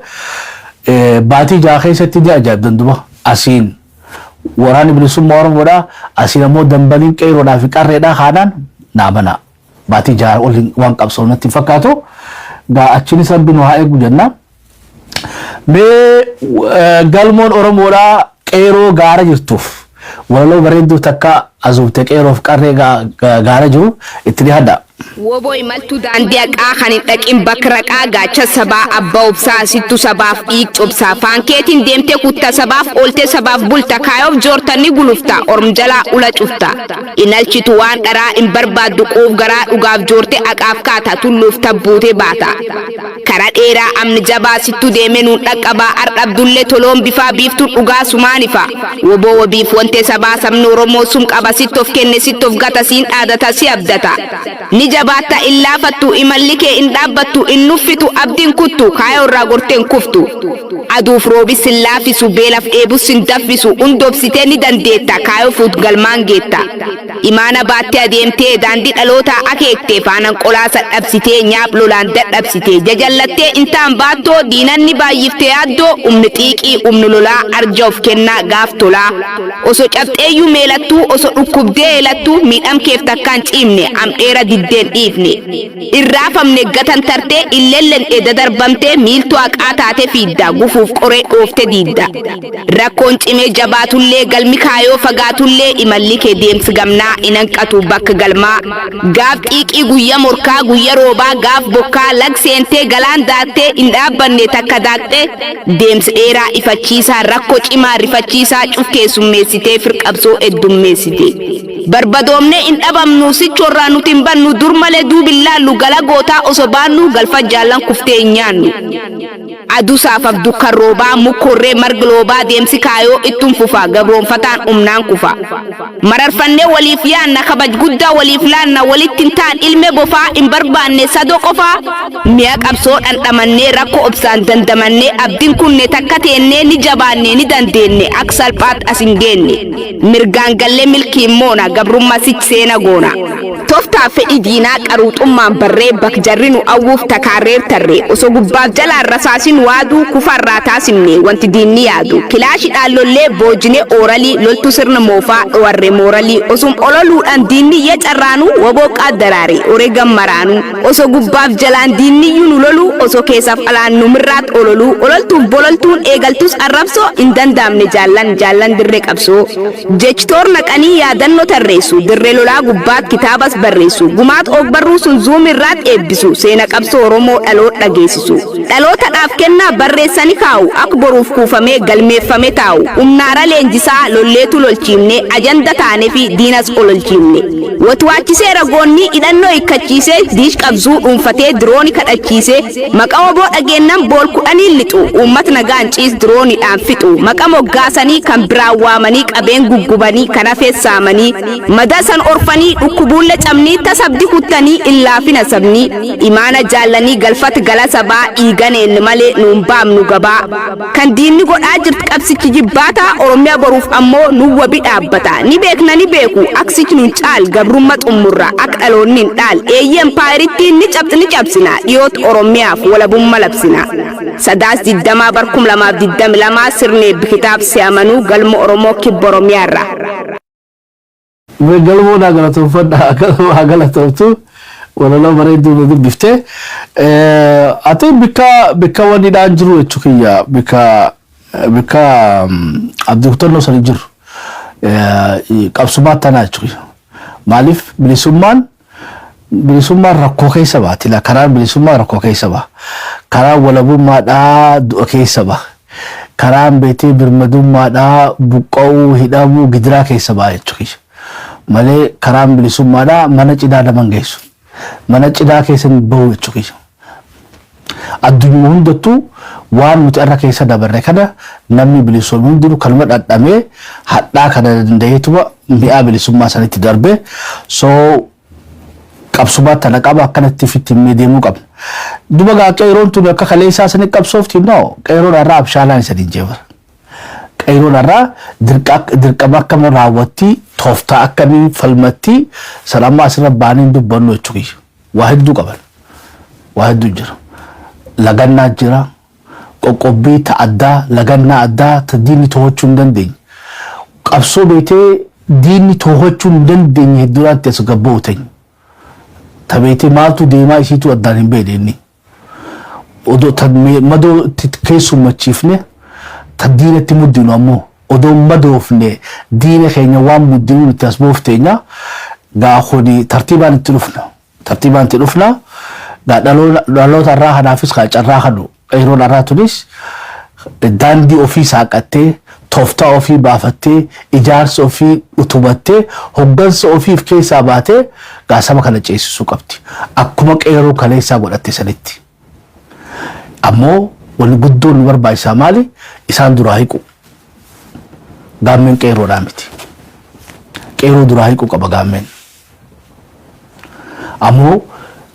باتي جا خيستي دي أجاب دندوبا أسين وراني بنسو مورم ورا أسين مو دنبالين قيرو نافق الرئيدا خانان نابنا باتي جا وان قبصونا تفكاتو دا أچني سببنو هايقو جنة مي galmoon oromoodhaa qeeroo gaara jirtuuf walaloo bareedduu takka azuubte qeeroof qarree gaara jiru itti dhihadha. Woboy maltu daandiyaa qaaqan hin dhaqin bakraqaa gaacha sabaa abbaa obsaa sittu sabaaf dhiiq cobsaa faankeetiin deemtee kutta sabaaf oolte sabaaf bulta kaayoof joortanni gulufta ormjalaa ula cufta inalchitu waan dharaa hin barbaaddu quuf garaa dhugaaf joorte aqaaf kaata tulluuf tabbuutee baata karaa dheeraa amni jabaa sittu deemee nuun dhaqqabaa ardhabdullee toloon bifaa biiftuun dhugaa sumaanifa woboo wabiif wante sabaa sabni oromoo sum qaba sittof kenne sittof gata siin dhaadata si abdata ni jabaata illaa fattu imallike in dhaabbattu in nuffitu abdiin kuttu kaayoo irraa gorteen kuftu aduuf roobis hin laafisu beelaf dheebus hin daffisu hundoobsitee ni dandeetta kaayoo fuut galmaan geetta imaana baattee adeemtee daandii dhalootaa akeektee faanan qolaasa dhabsitee nyaap lolaan dadhabsitee jajallattee intaan baattoo diinanni baay'iftee yaaddoo umni xiiqii umni lolaa arja of kennaa gaaf tolaa osoo cabxeeyyuu meelattuu osoo dhukkubdee eelattuu miidhamkeef takkaan ciimne amdheera diddeen dhiifne irraafamne gatan tartee illellen edda darbamtee miiltu haqaa taate fiidda gufuuf qoree dhoofte diidda rakkoon cimee jabaatullee galmi kaayoo fagaatullee imalli kee deemsi gamnaa inanqatu bakka galmaa gaaf xiiqii guyya morkaa guyya roobaa gaaf bokkaa lag seentee galaan daattee hin dhaabbanne takka daaqxe deemsi dheeraa ifachiisaa rakkoo cimaa rifachiisaa cufkeessummeessitee firqabsoo heddummeessite barbadoomne in dhabamnu sichoorraa nuti hin bannu dur malee duubillaallu gala gootaa osoo baannu galfa jaallan kuftee hin nyaannu adu safaf dukaroba mukorre margloba demsi kayo ittum fufa gabron fatan umnan kufa marar fanne walif yanna kabaj gudda walif lanna walittintan ilme bofa imbarbanne sado qofa miya qabso dan damanne rakko obsan dandamanne abdin kunne takkatenne ni jabanne ni dandenne aksal pat asingenne mirgangalle milki mona gabrumma siksena gona tofta fe idina qarutumman barre bakjarrinu awuf takarer tarre oso gubba jala rasasin wadu kufarrata simne wanti dinni yadu kilashi dallolle bojine orali loltu sirna mofa warre morali osum ololu dan dinni yecarranu wabo qadarari ore gammaranu oso gubba jalan dinni yunu lolu oso kesaf ala numrat ololu ololtu bololtun egaltus arabso indandamne jallan dirre qabso jechtor naqani yadanno tarresu dirre lola gubbat kitabas barresu gumat ogbarru sun zumirrat ebbisu sena qabso oromo dhalot dhageessisu dhalota dhaaf kenna barreessani kaawu akboruuf kuufame galmeeffame taa'u umnaara leenjisaa lolleetu lolchiimne ajanda taane fi diinas ololchiimne watwaachiseera goonni hidhannoo ikkachiise diish qabzuu dhuunfatee dirooni kadhachiise maqaa oboo dhageennan bool kudhanii lixu uummat nagaan ciis dirooniidhaan fixu maqaa moggaasanii kan biraan waamanii qabeen guggubanii kan hafeessaamanii madasan orfanii dhukkubuulle cabnii tasabdi kuttanii illaafina sabnii imaana jaallanii galfat gala sabaa dhiiganeen malee nuun baamnu gabaa kan diinni godhaa jirtu qabsichi jibbaata oromiyaa boruuf ammoo nu wabi dhaabbata ni beekna ni beeku aksichi nuun caal gabrumma xummurra ak dhaloonni hin dhaal eeyyen paayiritti ni cabsina dhiyoot oromiyaaf walabumma labsina sadaas 20 barkum 2022 sirnee bikitaab siyamanuu galma oromoo kibba oromiyaarra galmo na galatomtu wala lo bareedu du bifte ate bika wani daan jiru echukiya bika abduktor no sani jiru qabsumat tana echukiya malif bilisumman rakko keessa ba tila karaa bilisumman rakko keessa ba karaa walabummaa dha du'a keessa ba karaa beetee birmadummaa dha buqqa'uu hidhamuu gidiraa keessa ba echukiya malee karaa bilisummaa dha mana cidaa daman geessu mana cidaa keessan bahu jechuudha. Addunyaa hundattuu waan nuti irra keessa dabarre kana namni bilisummaa hundinuu kalma dhadhamee hadhaa kana dandeetuma mi'a bilisummaa sanitti darbe soo qabsumaa tana qaba akkanatti fitti deemuu qabna. Duba gaa qeeroon tun akka kaleessaa sanii qabsoofti noo qeeroon irraa abshaalaan isa dinjeebar. Qeeroon irraa dirqama akkama raawwatti tooftaa akkamii falmatti salamaa asirra baaniin dubbannu jechuudha. Waa hedduu qaban. Waa hedduu jira. Lagannaa jira. Qoqqobbii ta'addaa lagannaa addaa ta diinni to'achuu hin dandeenye. Qabsoo beetee diinni to'achuu hin dandeenye hedduudhaatti as gabbootan. Ta beetee maaltu deemaa isiitu addaan hin beekne. Odoo madoo keessummachiifne ta diinatti muddinu ammoo odoo madoofne diina keenya waan muddinu itti as boofteenya gaafoni tartiibaan itti dhufna dhaloota irraa kanaafis carraa kanu qeeroon irraa tunis daandii ofii saaqattee tooftaa ofii baafattee ijaarsa ofii utubattee hoggansa ofiif keessaa baatee gaasama kana ceesisuu qabdi akkuma qeeroo kaleessaa godhatte sanitti ammoo wani guddoon nu barbaachisaa maali isaan duraa hiqu gaammeen qeeroodhaa miti qeeroo duraa hiqu qaba gaammeen ammoo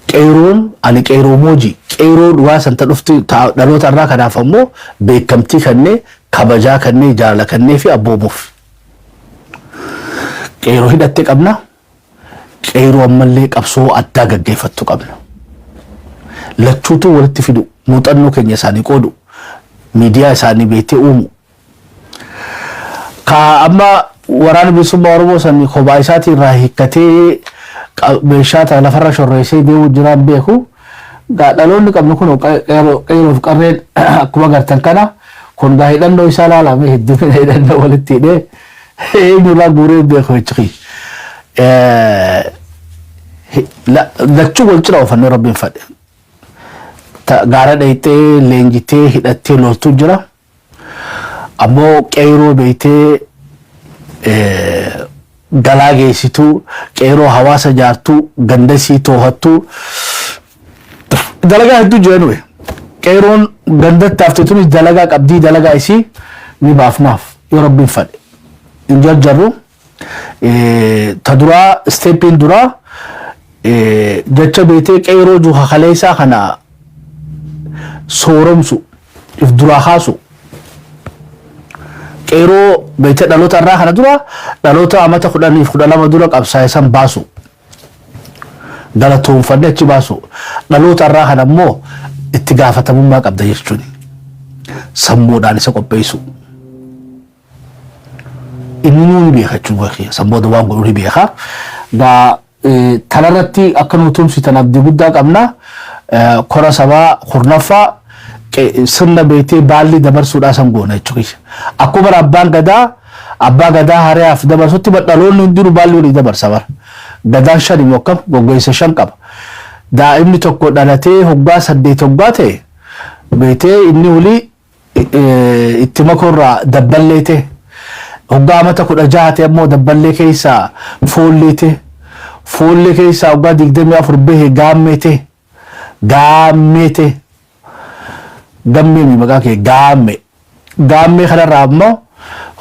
qeeroon ani qeeroo mooji qeeroo dhugaa santa dhufti dhaloota irraa kanaaf ammoo beekamtii kannee kabajaa kannee jaalala kannee fi abboomuuf qeeroo hidhattee qabna qeeroo ammallee qabsoo addaa gaggeeffattu qabna lachuutu walitti fidu muuxannoo keenya isaanii qoodu miidiyaa isaanii beetee uumu ka amma waraana bilisummaa Oromoo sanii kophaa isaatii irraa hiikkatee meeshaa lafarra shorreessee deemuu jiraan beeku dhaloonni qabnu kun qeeroof qarreen akkuma gartan kana kun gaa hidhannoo isaa laalame heddumina hidhannoo walitti hidhee eenyurraa guuree beeku jechuudha. Lachuu wal cina oofannoo rabbiin fadhe. Gaara dheeyxee leenjitee hidhattee loltuu jira. Ammoo qeeroo beeytee galaa geessituu qeeroo hawaasa jaartuu gandasii toohattuu dalagaa hedduu jiran qeeroon gandatti haftetunis dalagaa qabdii dalagaa isii ni baafnaaf yoo rabbiin fadhe hin jarjarru ta duraa steepiin duraa jecha beetee qeeroo juha kaleessaa kana sooromsu if duraa kaasu qeeroo beetee dhaloota irraa kana dura dhaloota amata 10-12 dura qabsaa'isan baasu galatoonfannee achi baasu dhaloota irraa kana immoo itti gaafatamummaa qabda jechuun sammuudhaan isa qopheessu inni nuuni beeka jechuudha sammuudha waan godhu ni beeka gaa tanarratti akka nu tumsitan abdii guddaa qabna kora sabaa kurnaffaa sirna beetee baalli dabarsuudhaa san goona jechuudha akkuma abbaa gadaa hariyaaf dabarsutti dhaloonni hundinuu baalli walii dabarsa bara gadaan 5 yookaan goggoisa 5 qaba daa'imni tokko dhalatee hoggaa 8 hoggaa ta'e beetee inni walii itti makorraa dabballeete hoggaa amata 16 ta'e ammoo dabballee keessaa foollee keessaa hoggaa 24 bahee gammee maqaa kee gaammee kanarraa ammoo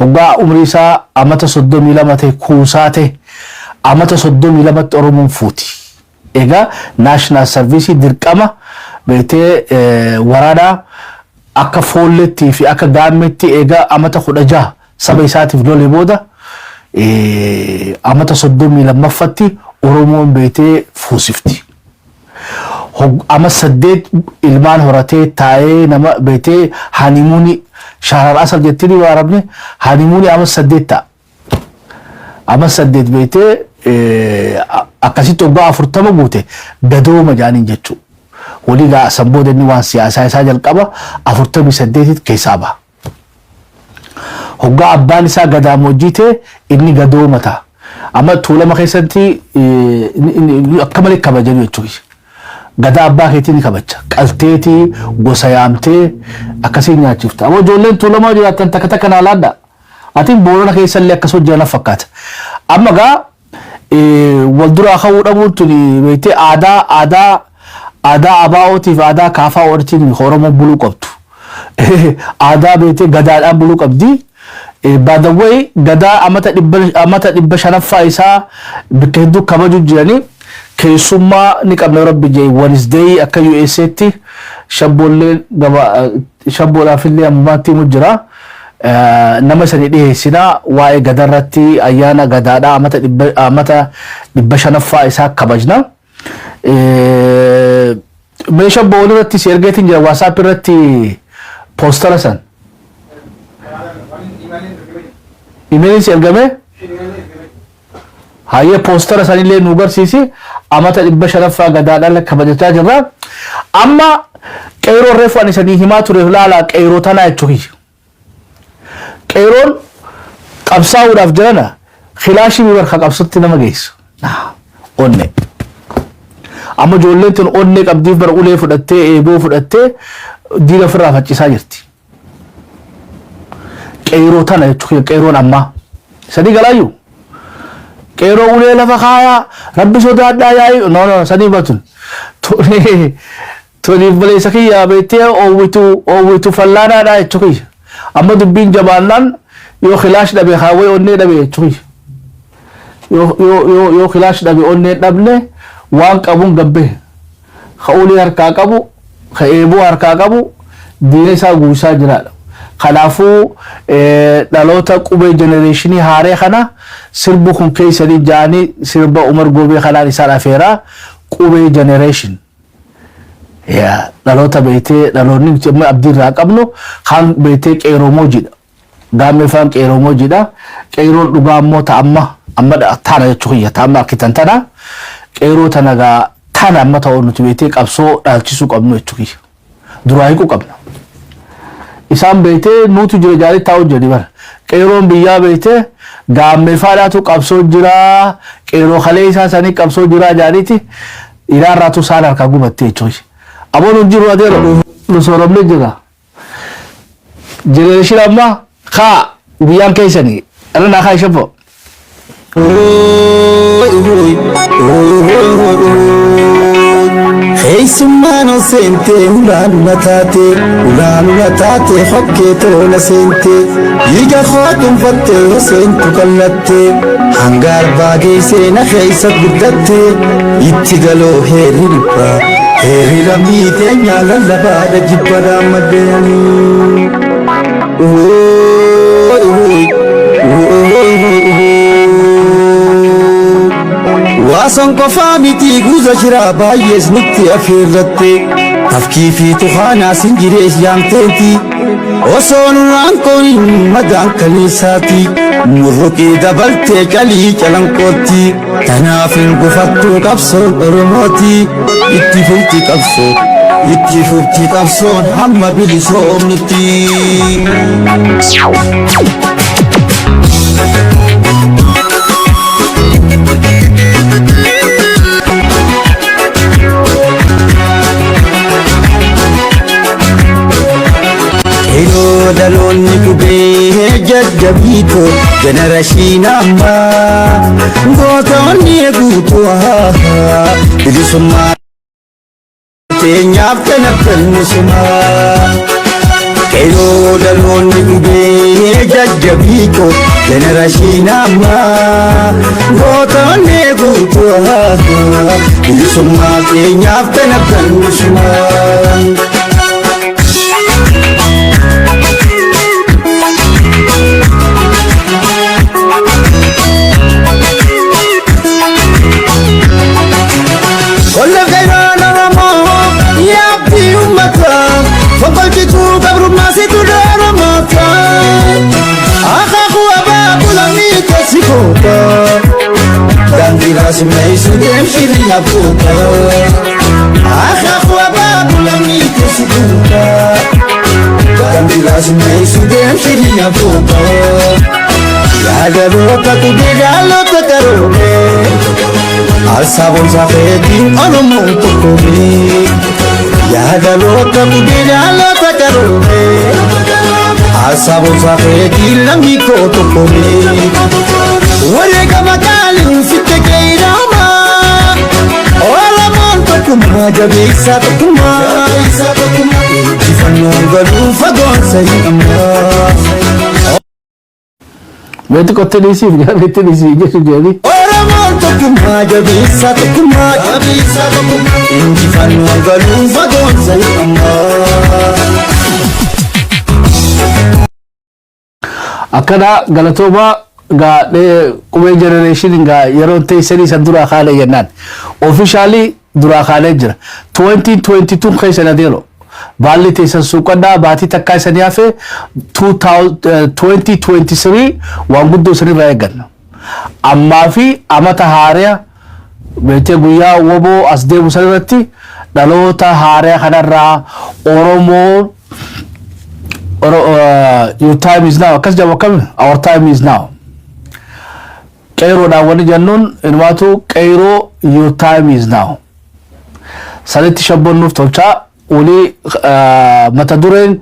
hoggaa umrii isaa amata 32 ta'e kuusaa ta'e amata 32 Oromoon fuuti egaa national service dirqama beetee waraanaa akka foolleetti fi akka gaammeetti egaa amata 16 saba isaatiif lolee booda amata 32ffatti Oromoon beetee fuusifti ama 8 ilmaan horatee taa'ee nama beetee hanimuuni shahrar asal jettini waarabne hanimuuni ama 8 ta'a ama 8 beetee akkasitti hoggaa 40 guute gadooma jaaniin jechuu walii gaa sanbooda inni waan siyaasaa isaa jalqaba 48 keessaa ba'a hoggaa abbaan isaa gadaamoojjii ta'e inni gadooma ta'a amma tuulama keessatti akka malee kabajanu jechuudha gadaa abbaa keetii ni kabaja qalteetii gosa yaamtee akkasiin nyaachifta amma ijoolleen tuulamaa jiraatan takka takka naa laadda atiin boorana keessallee akkas hojjana fakkaata amma gaa wal duraa ka'uu dhabuun tuni beektee aadaa abaa'ootiif aadaa kaafaa walitiin Oromoo buluu qabdu aadaa beektee gadaadhaan buluu qabdi baadawwee gadaa amata 500ffaa isaa bakka hedduu kabaju jiranii keessummaa ni qabna rabbi jee Wednesday akka USAtti shabboolaaf illee ammaatti mu jira nama sani dhiheessinaa waa'ee gadarratti ayyaana gadaadhaa amata 500ffaa isaa kabajna meeshaa boolii irratti si ergeetiin jira WhatsApp irratti poostara san emailin si ergame hayyee poostara sanillee nu garsiisi amata 500ffaa gadaadhaan kabajachaa jirra amma qeeroo reefu ani sanii himaa ture laala qeeroo tanaa jechuudha qeeroon qabsaa'uudhaaf jirana khilaashii barka qabsutti nama geessu onne amma ijoolleen tun onne qabdiif bara ulee fudhattee eeboo fudhattee diina ofirraa faccisaa jirti qeeroo tana jechuudha qeeroon ammaa sadii galaayyuu qeeroo ulee lafa kaayaa rabbi sodaadhaa yaa'i no sadii batun toniif baleessa kiyyaa beettee oowwitu fallaanaadhaa jechuudha amma dubbiin jabaannaan yoo khilaash dhabe haawee onnee dhabe jechuudha yoo khilaash dhabe onnee dhabne waan qabuun gabbe kha'ulee harkaa qabu kha'eeboo harkaa qabu diina isaa guusaa jiraadha kanaafuu dhaloota qubee genereeshinii haaree kana sirbu kun keessanii jaanii sirba Umar Goobee kanaan isaan afeeraa qubee generation dhaloota beetee dhaloonni abdiirraa qabnu kan beetee qeeroo moojidha gaammeeffaan qeeroo moojidha qeeroon dhugaa ammoo ta'amma taana jechuudha ta'amma akkitan tana qeeroo tanagaa tana amma ta'uu nuti beetee qabsoo dhaalchisuu qabnu jechuudha duraa hiikuu qabna isaan beetee nuti jira jaarii taa'u jedhi bara qeeroon biyyaa beetee gaammeeffaadhaatu qabsoo jira qeeroo kalee isaa sanii qabsoo jira jaariiti ilaarraatu isaan harkaa gubattee jechuudha aboon jiru adeera nu sooromne jira generation amma kaa biyyaan keessanii dhala naa kaa ishafo Hey, summa no sente ulanu tate hokketo na sente yiga khatum fatte sentu kallatte hangar baage sena khaisa guddatte ittigalo herilpa herilamite nyala labada jibbada madani واصن قفامتي جوز جرابا يزنتي أفيرتي تفكيفي تخانا سنجريش يامتيتي وصون رانكون مدان كنيساتي مرقي دبلتي كالي كلانكوتي تنافل قفتو كبسون رموتي اتفوتي كبسون هم بلسوم نتي dalonni kube jajjabito generation amma gotonni gutu bilisumma tenyaf tanakal musuma kelo dalonni kube jajjabito generation amma gotonni gutu bilisumma tenyaf tanakal musuma Simei sudem shirina puta Akhakhwa babu lamni tesibuta Gandila simei sudem shirina puta Ya darota tu digalo takarome Asabon safeti olomo tokome Ya darota tu digalo takarome Asabon safeti lamiko tokome Wale kama kali mfite keirama Ola monto kuma jabisa tukuma Kifano galu fagonsa yama Beti kote nisi fija beti nisi jesu jadi Ola monto kuma jabisa tukuma Kifano galu fagonsa yama Akana Galatoba ga kume generation ga yaron tay sani sadura khale yanan officially dura khale jira 2022 khaysana delo balli tay suqada bati takka sani afe 2023 wanguddo sani rayagan amma fi amata hariya bete guya wobo asde musalati dalota hariya khadarra oromo your time is now kas jawa kam our time is now Cairo da wani jannun inwatu Cairo your time is now salati shabbon nuftolcha uli mataduren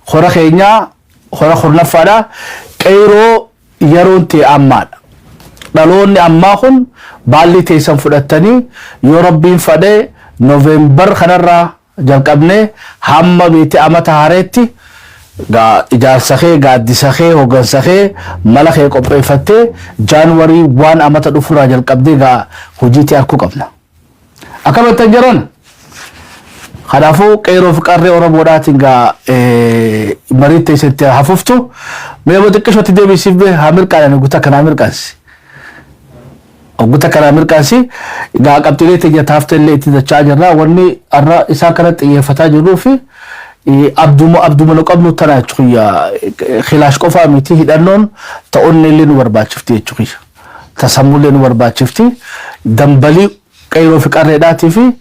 khora khenya khora khurna fada Cairo yaronti ammad dalonni amma khun balli taysan fudatani yo rabbin fade November khanarra jalqabne hamma biti amata haretti ga ijarsakhe ga disakhe hogansakhe malakhe qopheeffatte January 1 amata dhufura jalqabde ga hojiti arku qabna akabata jaran khadafu Cairo fiqarre oromodatin ga marite sette hafuftu mebo dikkashoti debisif be hamir qala guta kana amir qansi ga qabtilete jataftelle itida chargerra wonni arra isa kana xiyefata jirufi abduma laqabnu tana chuya khilash qofa miti hidannon ta onnelin warbachifti chuya tasammulen warbachifti dambali Cairo fiqarre dati fi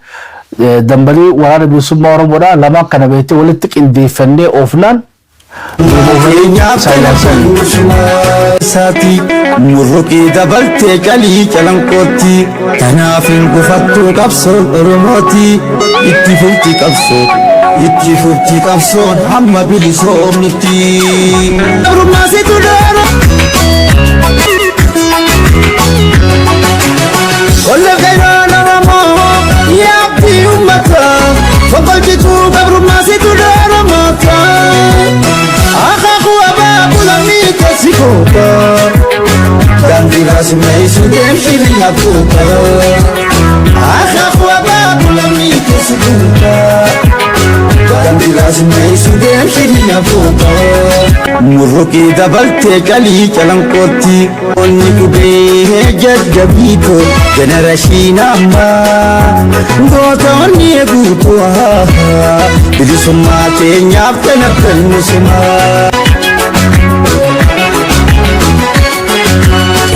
dambali warana bisumma oromoda lama kana bete walitti qindifenne ofnan Sati murruqi dabalte kali kalankoti tanafin gufattu qabso oromoti itti fufti qabson hamma bilisomniti rumasi tudara kolle kayrana ramo ya fi ummata اسمعي سودان شيرين أبوكا أخاف وباب لمي كسبوكا كنت لازم اسمعي شيرين أبوكا مرقي دبلتي كالي كلام كوتي ونك بيه جد بيكو جنراشينا ما دوتوني بوتوها بدي سماتي نيابتنا بالمسما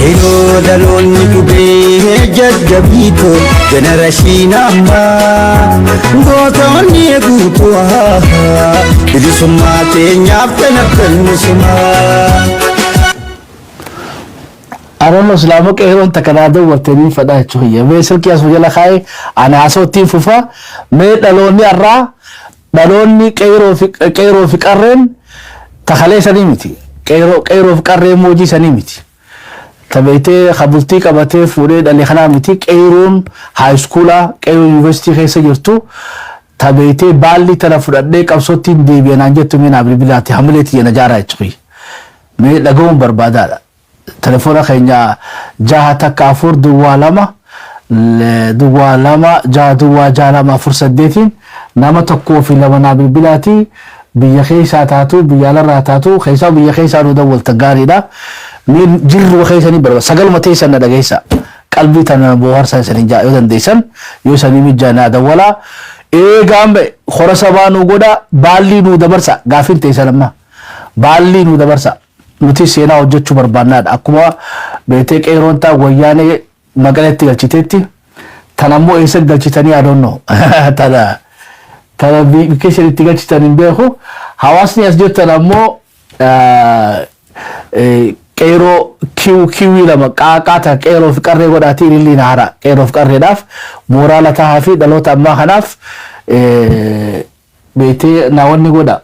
Ero dalonni kube jadda bito generashina ma gotonni gutu ha idi sumate nyapta nakal musma أنا إسلامك إيران تكرادو وترين فدا شوية بيسر كياس وجلا خاي أنا أصوتي فوفا ميت دالوني أرا دالوني كيرو في كارين تخلي سنيمتي كيرو في كارين موجي سنيمتي تبيتي خبلتي كبتي فوريد اللي خنا متي كيرون هاي سكولا كيرو يونيفرسيتي خيسة جرتو تبيتي بالي تنافرد لك أصوتي ديبي نانجت من أبري بلاتي حملتي نجارة شوي ميت لقوم بربادة تلفون خينيا جاها تكافور دوالما جا دوالما فرصة ديتين نما تقو في لما نابل بلاتي بيخيسا تاتو بيالا تاتو خيسا بيخيسا ندول تقاري دا من جر وخيساني بروا سقل متيسا ندقيسا قلبي تانا بوهر سنسان جا يودن ديسان يوساني مجانا دولا قام خورسا بانو قودا بالي نو دبرسا غافين تيسا لما بالي نو دبرسا nuti seenaa hojjechuu barbaannaadha akkuma beetee qeeroon taa wayyaanee magaalatti galchiteetti tanammoo eessa galchitanii adoonno tana biikeessan itti galchitan hin beeku hawaasni as jettan ammoo qeeroo kiwii lama qaaqaata qeeroo fi qarree godhaatii ililliin haara qeeroo fi qarreedhaaf mooraala tahaa fi dhaloota ammaa kanaaf beetee naawwanni godha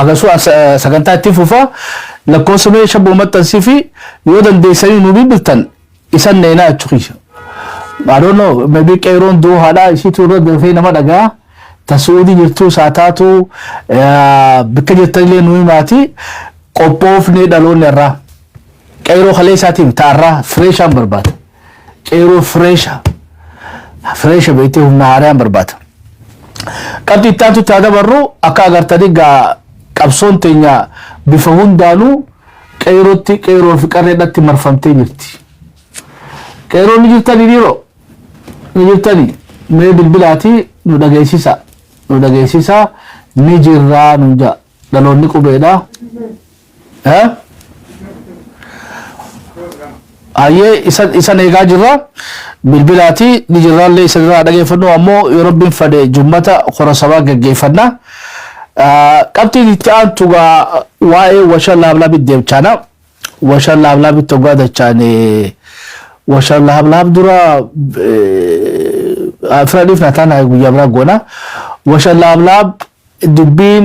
agasu sagantaa itti fufa lakkoofsa shaboo maxxansiifi yoo dandeessanii nu bibiltan isan neenaa achuuqisha I don't know maybe qeeroon duu haadha isiitu irra dafee nama dhagaa tasuudii jirtuu saataatu bakka jirtanillee nu himaati qophoofnee dhaloonni irraa qeeroo halee isaatiin ta'arraa fireeshaan barbaada qeeroo fireesha beektee humna haaraan barbaada qabxii ittaantu taa dabarru akka agartanii qabsoon teenya bifa hundaanuu qeeroo fi qarreedhatti marfamtee jirti. Qeeroo ni jirtanii dhiiroo ni jirtanii mee bilbilaati nu dhageessisa ni jirraa nu jaa dhaloonni qubeedha. Ayyee isan eegaa jirra bilbilaati ni jirraallee isa irraa dhageeffannu ammoo yoo rabbiin fade jummata qorasabaa gaggeeffanna. qabxii itti aantu waa'ee washan laablaabii deemchaana washan laablaabii tokko dachaane washan laablaab dura firaadhiif na taana guyyaa biraa goona washan laablaab dubbiin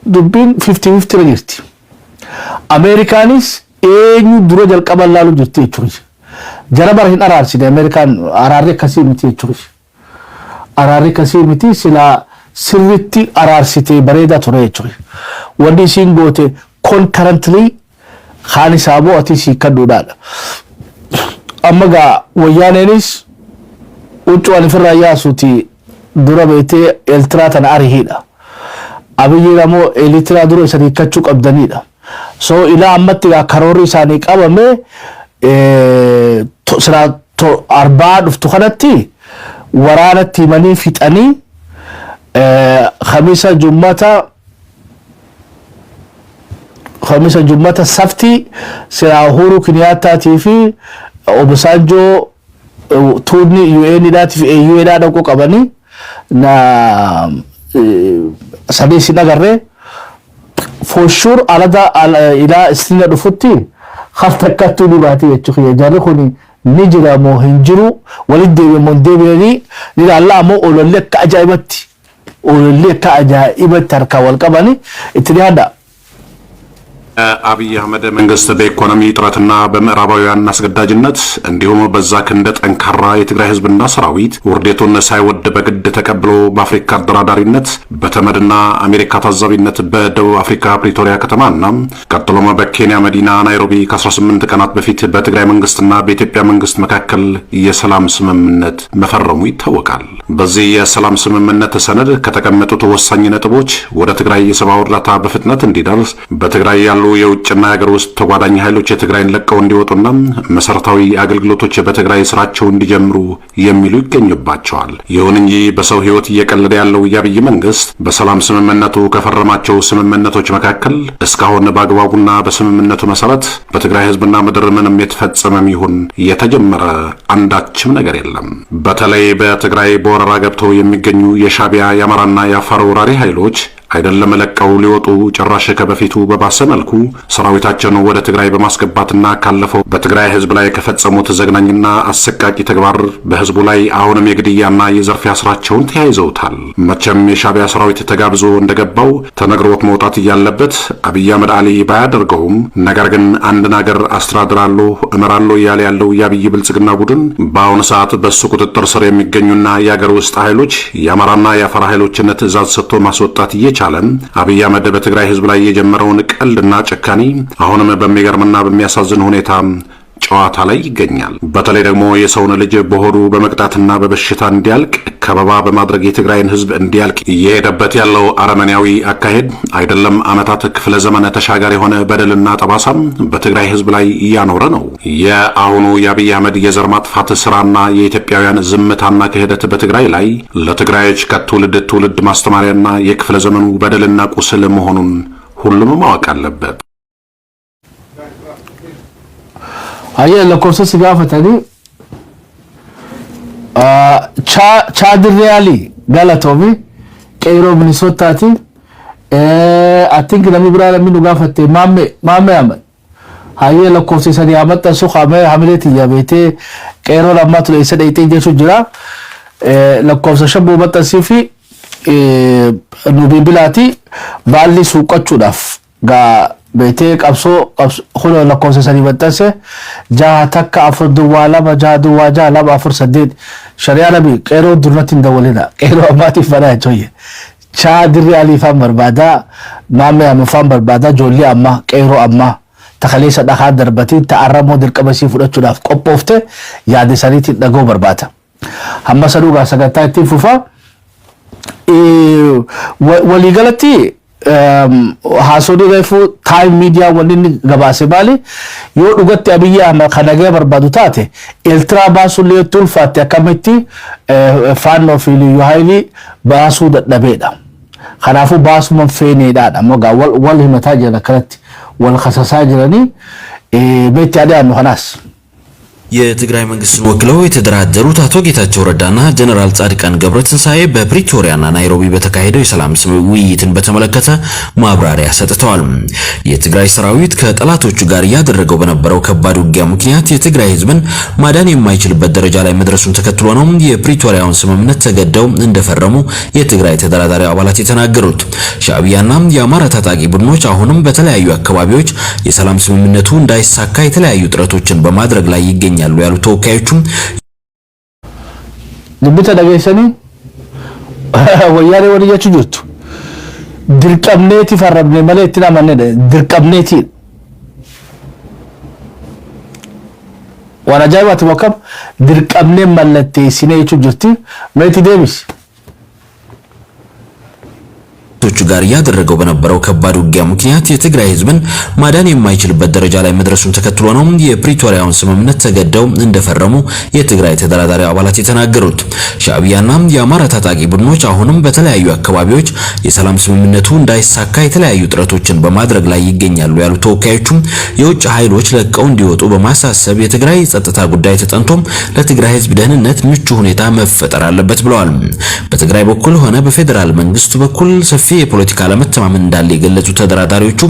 50-50 ra jirti Ameerikaanis eenyu dura jalqaban laalu jirti jechuudha jara bara hin araarsine Ameerikaan araarri akkasii miti jechuudha araarri akkasii miti silaa sirritti araarsitee bareedaa ture jechuudha. Wanni isiin goote concurrently kaan isaa bo'atii sii kadhuudhaadha. Amma gaa wayyaaneenis huccuu ofirraa yaasuuti dura beektee Eertiraa tana arihiidha. Abiyyiin ammoo Eertiraa dura isa hiikkachuu qabdanidha. So ilaa ammatti gaa karoorri isaanii qabame arbaa dhuftu kanatti waraanatti himanii fixanii خميسة جمعة سفتي سراهورو كنياتا تيفي وبسانجو توني UN دا تيفي EU دا دوكو قباني نا ساديسي نغره for sure إلى استنى دفتي خفتكتو نباتي يتشخي جاري خوني نجرا مو هنجرو ولد ديبي من ديبيني نلا الله مو أولوليك كأجايبتي وللي كأجائب تركا والقباني اتنهادا አብይ አህመድ መንግስት በኢኮኖሚ ጥረትና በምዕራባውያን አስገዳጅነት እንዲሁም በዛ ክንደ ጠንካራ የትግራይ ህዝብና ሰራዊት ውርደቱን ሳይወድ በግድ ተቀብሎ በአፍሪካ አደራዳሪነት በተመድና አሜሪካ ታዛቢነት በደቡብ አፍሪካ ፕሪቶሪያ ከተማና ቀጥሎም በኬንያ መዲና ናይሮቢ ከ18 ቀናት በፊት በትግራይ መንግስትና በኢትዮጵያ መንግስት መካከል የሰላም ስምምነት መፈረሙ ይታወቃል። በዚህ የሰላም ስምምነት ሰነድ ከተቀመጡት ወሳኝ ነጥቦች ወደ ትግራይ የሰብአዊ እርዳታ በፍጥነት እንዲደርስ በትግራይ ያሉ የውጭና የሀገር ውስጥ ተጓዳኝ ኃይሎች የትግራይን ለቀው እንዲወጡና መሰረታዊ አገልግሎቶች በትግራይ ስራቸው እንዲጀምሩ የሚሉ ይገኙባቸዋል። ይሁን እንጂ በሰው ህይወት እየቀለደ ያለው የአብይ መንግስት በሰላም ስምምነቱ ከፈረማቸው ስምምነቶች መካከል እስካሁን በአግባቡና በስምምነቱ መሰረት በትግራይ ህዝብና ምድር ምንም የተፈጸመም ይሁን የተጀመረ አንዳችም ነገር የለም። በተለይ በትግራይ በወረራ ገብተው የሚገኙ የሻዕቢያ የአማራና የአፋር ወራሪ ኃይሎች አይደለም ለቀው ሊወጡ ጭራሽ ከበፊቱ በባሰ መልኩ ሰራዊታቸውን ወደ ትግራይ በማስገባትና ካለፈው በትግራይ ህዝብ ላይ ከፈጸሙት ዘግናኝና አሰቃቂ ተግባር በህዝቡ ላይ አሁንም የግድያና የዘርፊያ ስራቸውን ተያይዘውታል። መቼም የሻዕቢያ ሰራዊት ተጋብዞ እንደገባው ተነግሮት መውጣት እያለበት አብይ አህመድ አሊ ባያደርገውም ነገር ግን አንድን ሀገር አስተዳድራለሁ እመራለሁ እያለ ያለው የአብይ ብልጽግና ቡድን በአሁኑ ሰዓት በሱ ቁጥጥር ስር የሚገኙና የሀገር ውስጥ ኃይሎች የአማራና የአፋር ኃይሎችን ትዕዛዝ ሰጥቶ ማስወጣት እየቻለ አብይ አህመድ በትግራይ ህዝብ ላይ የጀመረውን ቀልድና ጭካኔ አሁንም በሚገርምና በሚያሳዝን ሁኔታ ጨዋታ ላይ ይገኛል። በተለይ ደግሞ የሰውን ልጅ በሆዱ በመቅጣትና በበሽታ እንዲያልቅ ከበባ በማድረግ የትግራይን ህዝብ እንዲያልቅ እየሄደበት ያለው አረመኔያዊ አካሄድ አይደለም ዓመታት ክፍለ ዘመን ተሻጋሪ የሆነ በደልና ጠባሳም በትግራይ ህዝብ ላይ እያኖረ ነው። የአሁኑ የአብይ አህመድ የዘር ማጥፋት ስራና የኢትዮጵያውያን ዝምታና ክህደት በትግራይ ላይ ለትግራዮች ከትውልድ ትውልድ ማስተማሪያና የክፍለ ዘመኑ በደልና ቁስል መሆኑን ሁሉም ማወቅ አለበት። አየ ለኮርስ ሲጋፈተኒ ቻድ ሪያሊ ጋላቶሚ ቀይሮ ሚኒሶታቲ አቲንክ ነሚ ብራ ለሚ ኑጋፈተ ማሜ አመን አየ ለኮርስ ሰዲ አመጣ ሱ ኻመ ሐምሌት ያቤቴ ቀይሮ ለማት ለይሰ ደይቴ ጀሱ ጅራ ለኮርስ ሸቦ መጣ ሲፊ ኑቢ ብላቲ ባሊ ሱቀቹ ዳፍ ጋ ቤቴ ቀብሶ ሁሉ ለኮርስ ሰዲ መጣሰ ጃሃተካ አፍር ዱዋላ በጃዱ ዋጃ ለባ አፍር ሰደድ ሸሪያ ነቢ ቀይሮ ዱርነት እንደወለና ቀይሮ አማቲ ፈናጆየ ቻድሪ አሊፋ መርባዳ ማሜ አመፋም በርባዳ ጆሊ አማ ቀይሮ አማ ተኸሌሰ ዳኻ ደርበቲ ተአረሞ ድርቀበሲ ፍደቹ ዳፍ ቆጶፍተ ያደሰሪት ደጎ በርባታ ሐመሰዱ ጋር ሰገታቲ ፉፋ ወሊገለቲ haasodii reefu taayim miidiyaa wanni gabaase baali yoo dhugatti Abiyyi Ahmed kanagee barbaadu taate Eertiraa baasuu leetti ulfaatte akkamitti faannoo fi liyyuu haayilii baasuu dadhabeedha. Kanaafuu baasuma feeneedhaadha. Mogaa wal himataa jiran akkanatti wal kasasaa jiranii beetti adeemu kanaas. የትግራይ መንግስትን ወክለው የተደራደሩት አቶ ጌታቸው ረዳና ጀነራል ጻድቃን ገብረትንሳኤ በፕሪቶሪያና ናይሮቢ በተካሄደው የሰላም ስምምነት ውይይትን በተመለከተ ማብራሪያ ሰጥተዋል። የትግራይ ሰራዊት ከጠላቶቹ ጋር ያደረገው በነበረው ከባድ ውጊያ ምክንያት የትግራይ ህዝብን ማዳን የማይችልበት ደረጃ ላይ መድረሱን ተከትሎ ነው የፕሪቶሪያውን ስምምነት ተገደው እንደፈረሙ የትግራይ ተደራዳሪ አባላት የተናገሩት። ሻዕቢያና የአማራ ታጣቂ ቡድኖች አሁንም በተለያዩ አካባቢዎች የሰላም ስምምነቱ እንዳይሳካ የተለያዩ ጥረቶችን በማድረግ ላይ ይገኛሉ ያሉ ተወካዮቹም ድብተ ደገሰኒ ወያኔ ወንጀቹ ጅርቱ ድርቀምኔቲ ፈረብኔ መለትና ማነ ድርቀምኔቲ ወራጃይዋት ወከም ድርቀምኔ መለቴ ሲኔቹ ጅርቲ መቲ ዴሚስ ቶቹ ጋር ያደረገው በነበረው ከባድ ውጊያ ምክንያት የትግራይ ህዝብን ማዳን የማይችልበት ደረጃ ላይ መድረሱን ተከትሎ ነው የፕሪቶሪያውን ስምምነት ተገደው እንደፈረሙ የትግራይ ተደራዳሪ አባላት የተናገሩት። ሻዕቢያና የአማራ ታጣቂ ቡድኖች አሁንም በተለያዩ አካባቢዎች የሰላም ስምምነቱ እንዳይሳካ የተለያዩ ጥረቶችን በማድረግ ላይ ይገኛሉ ያሉ ተወካዮቹም የውጭ ኃይሎች ለቀው እንዲወጡ በማሳሰብ የትግራይ ጸጥታ ጉዳይ ተጠንቶም ለትግራይ ህዝብ ደህንነት ምቹ ሁኔታ መፈጠር አለበት ብለዋል። በትግራይ በኩል ሆነ በፌደራል መንግስቱ በኩል ሰፊ የፖለቲካ ለመተማመን እንዳለ የገለጹ ተደራዳሪዎቹ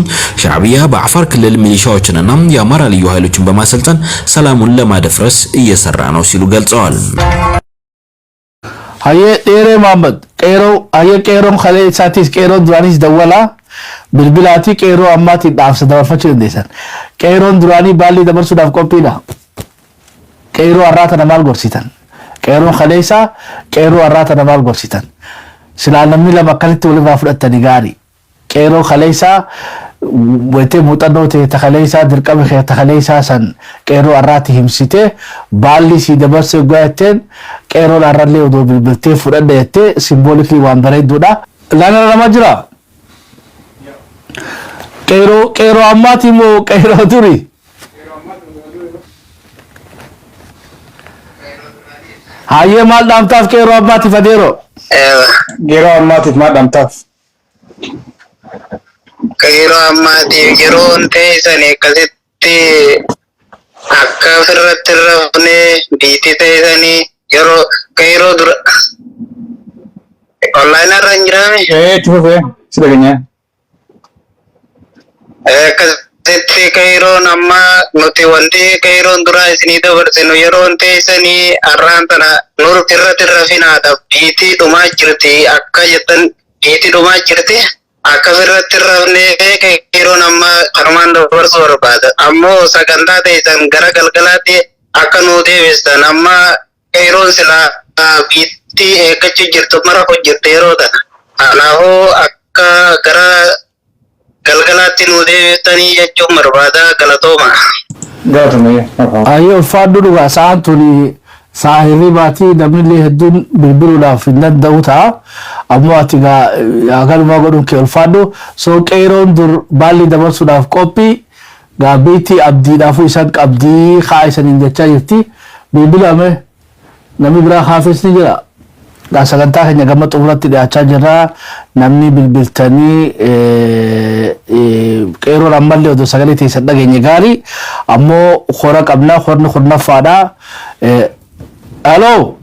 ሻዕቢያ በአፋር ክልል ሚሊሻዎችንና የአማራ ልዩ ኃይሎችን በማሰልጠን ሰላሙን ለማደፍረስ እየሰራ ነው ሲሉ ገልጸዋል። አየ ዴሬ ማመድ ቀይሮ አየ ቀይሮን ኸሌ ሳቲስ ቀይሮ ዱራኒስ ደወላ bilbilaati qeeroo ammaati dhaafsa dabarfachuu dandeessan qeeroon duraanii baalli dabarsuudhaaf qophiidha qeeroo har'aata namaal gorsitan qeeroon khaleessa qeeroo har'aata namaal gorsitan silaa namni lama akkanitti walirraa fudhattani gaarii qeeroo khaleessa wete muuxannoo ta'e khaleessa dirqama kee khaleessa san qeeroo har'aati himsite baalli si dabarse go'ateen qeeroo har'allee odoo bilbiltee fudhadha jettee simbolikii waan bareedduudha laana nama jira qeeroo ammaati moo qeeroo duri hayyee maal dhaamtaaf qeeroo ammaatiif adeero qeeroo ammaatiif maal dhaamtaaf qeeroo ammaatiif yeroon teessanii akkasitti akka ofirratti rafnee diitii teessanii yeroo qeeroo dura online irra hin jiraame tufufe sida keenya akkasitti qeeroon amma nuti wanti qeeroon dura isinii dabarsinu yeroon teessanii har'aan tana nur irratti rafinaadhaaf diitii dhumaa jirti akka jettan diitii dhumaa jirti akka irratti rafnee qeeroon amma kanumaan dabarsu barbaada ammoo sagantaa teessan gara galgalaatti akka nuu deebistan amma qeeroon silaa biitti eeggachuu jirtu mara hojjette yeroo tana kanaafuu akka gara galgalaatti nuu deebistanii jechuun barbaada galatooma. Ayyee ulfaadhu dhugaa sa'aan tuni saahirii baatii namnillee hedduun bilbiluudhaaf hin danda'u ta'a ammoo ati akalumaa godhuun kee ulfaadhu soo qeeroon dur baalli dabarsuudhaaf qophii gaabbiitti abdiidhaafuu isaan qabdii haa isaniin jechaa jirti bilbilame namni biraa haafes ni jira sagantaa keenya gama xumuratti dhiyaachaa jirra namni bilbiltanii qeeroon ammallee odoo sagalee teessan dhageenye gaarii ammoo hora qabna horni kurnaffaadha Hello.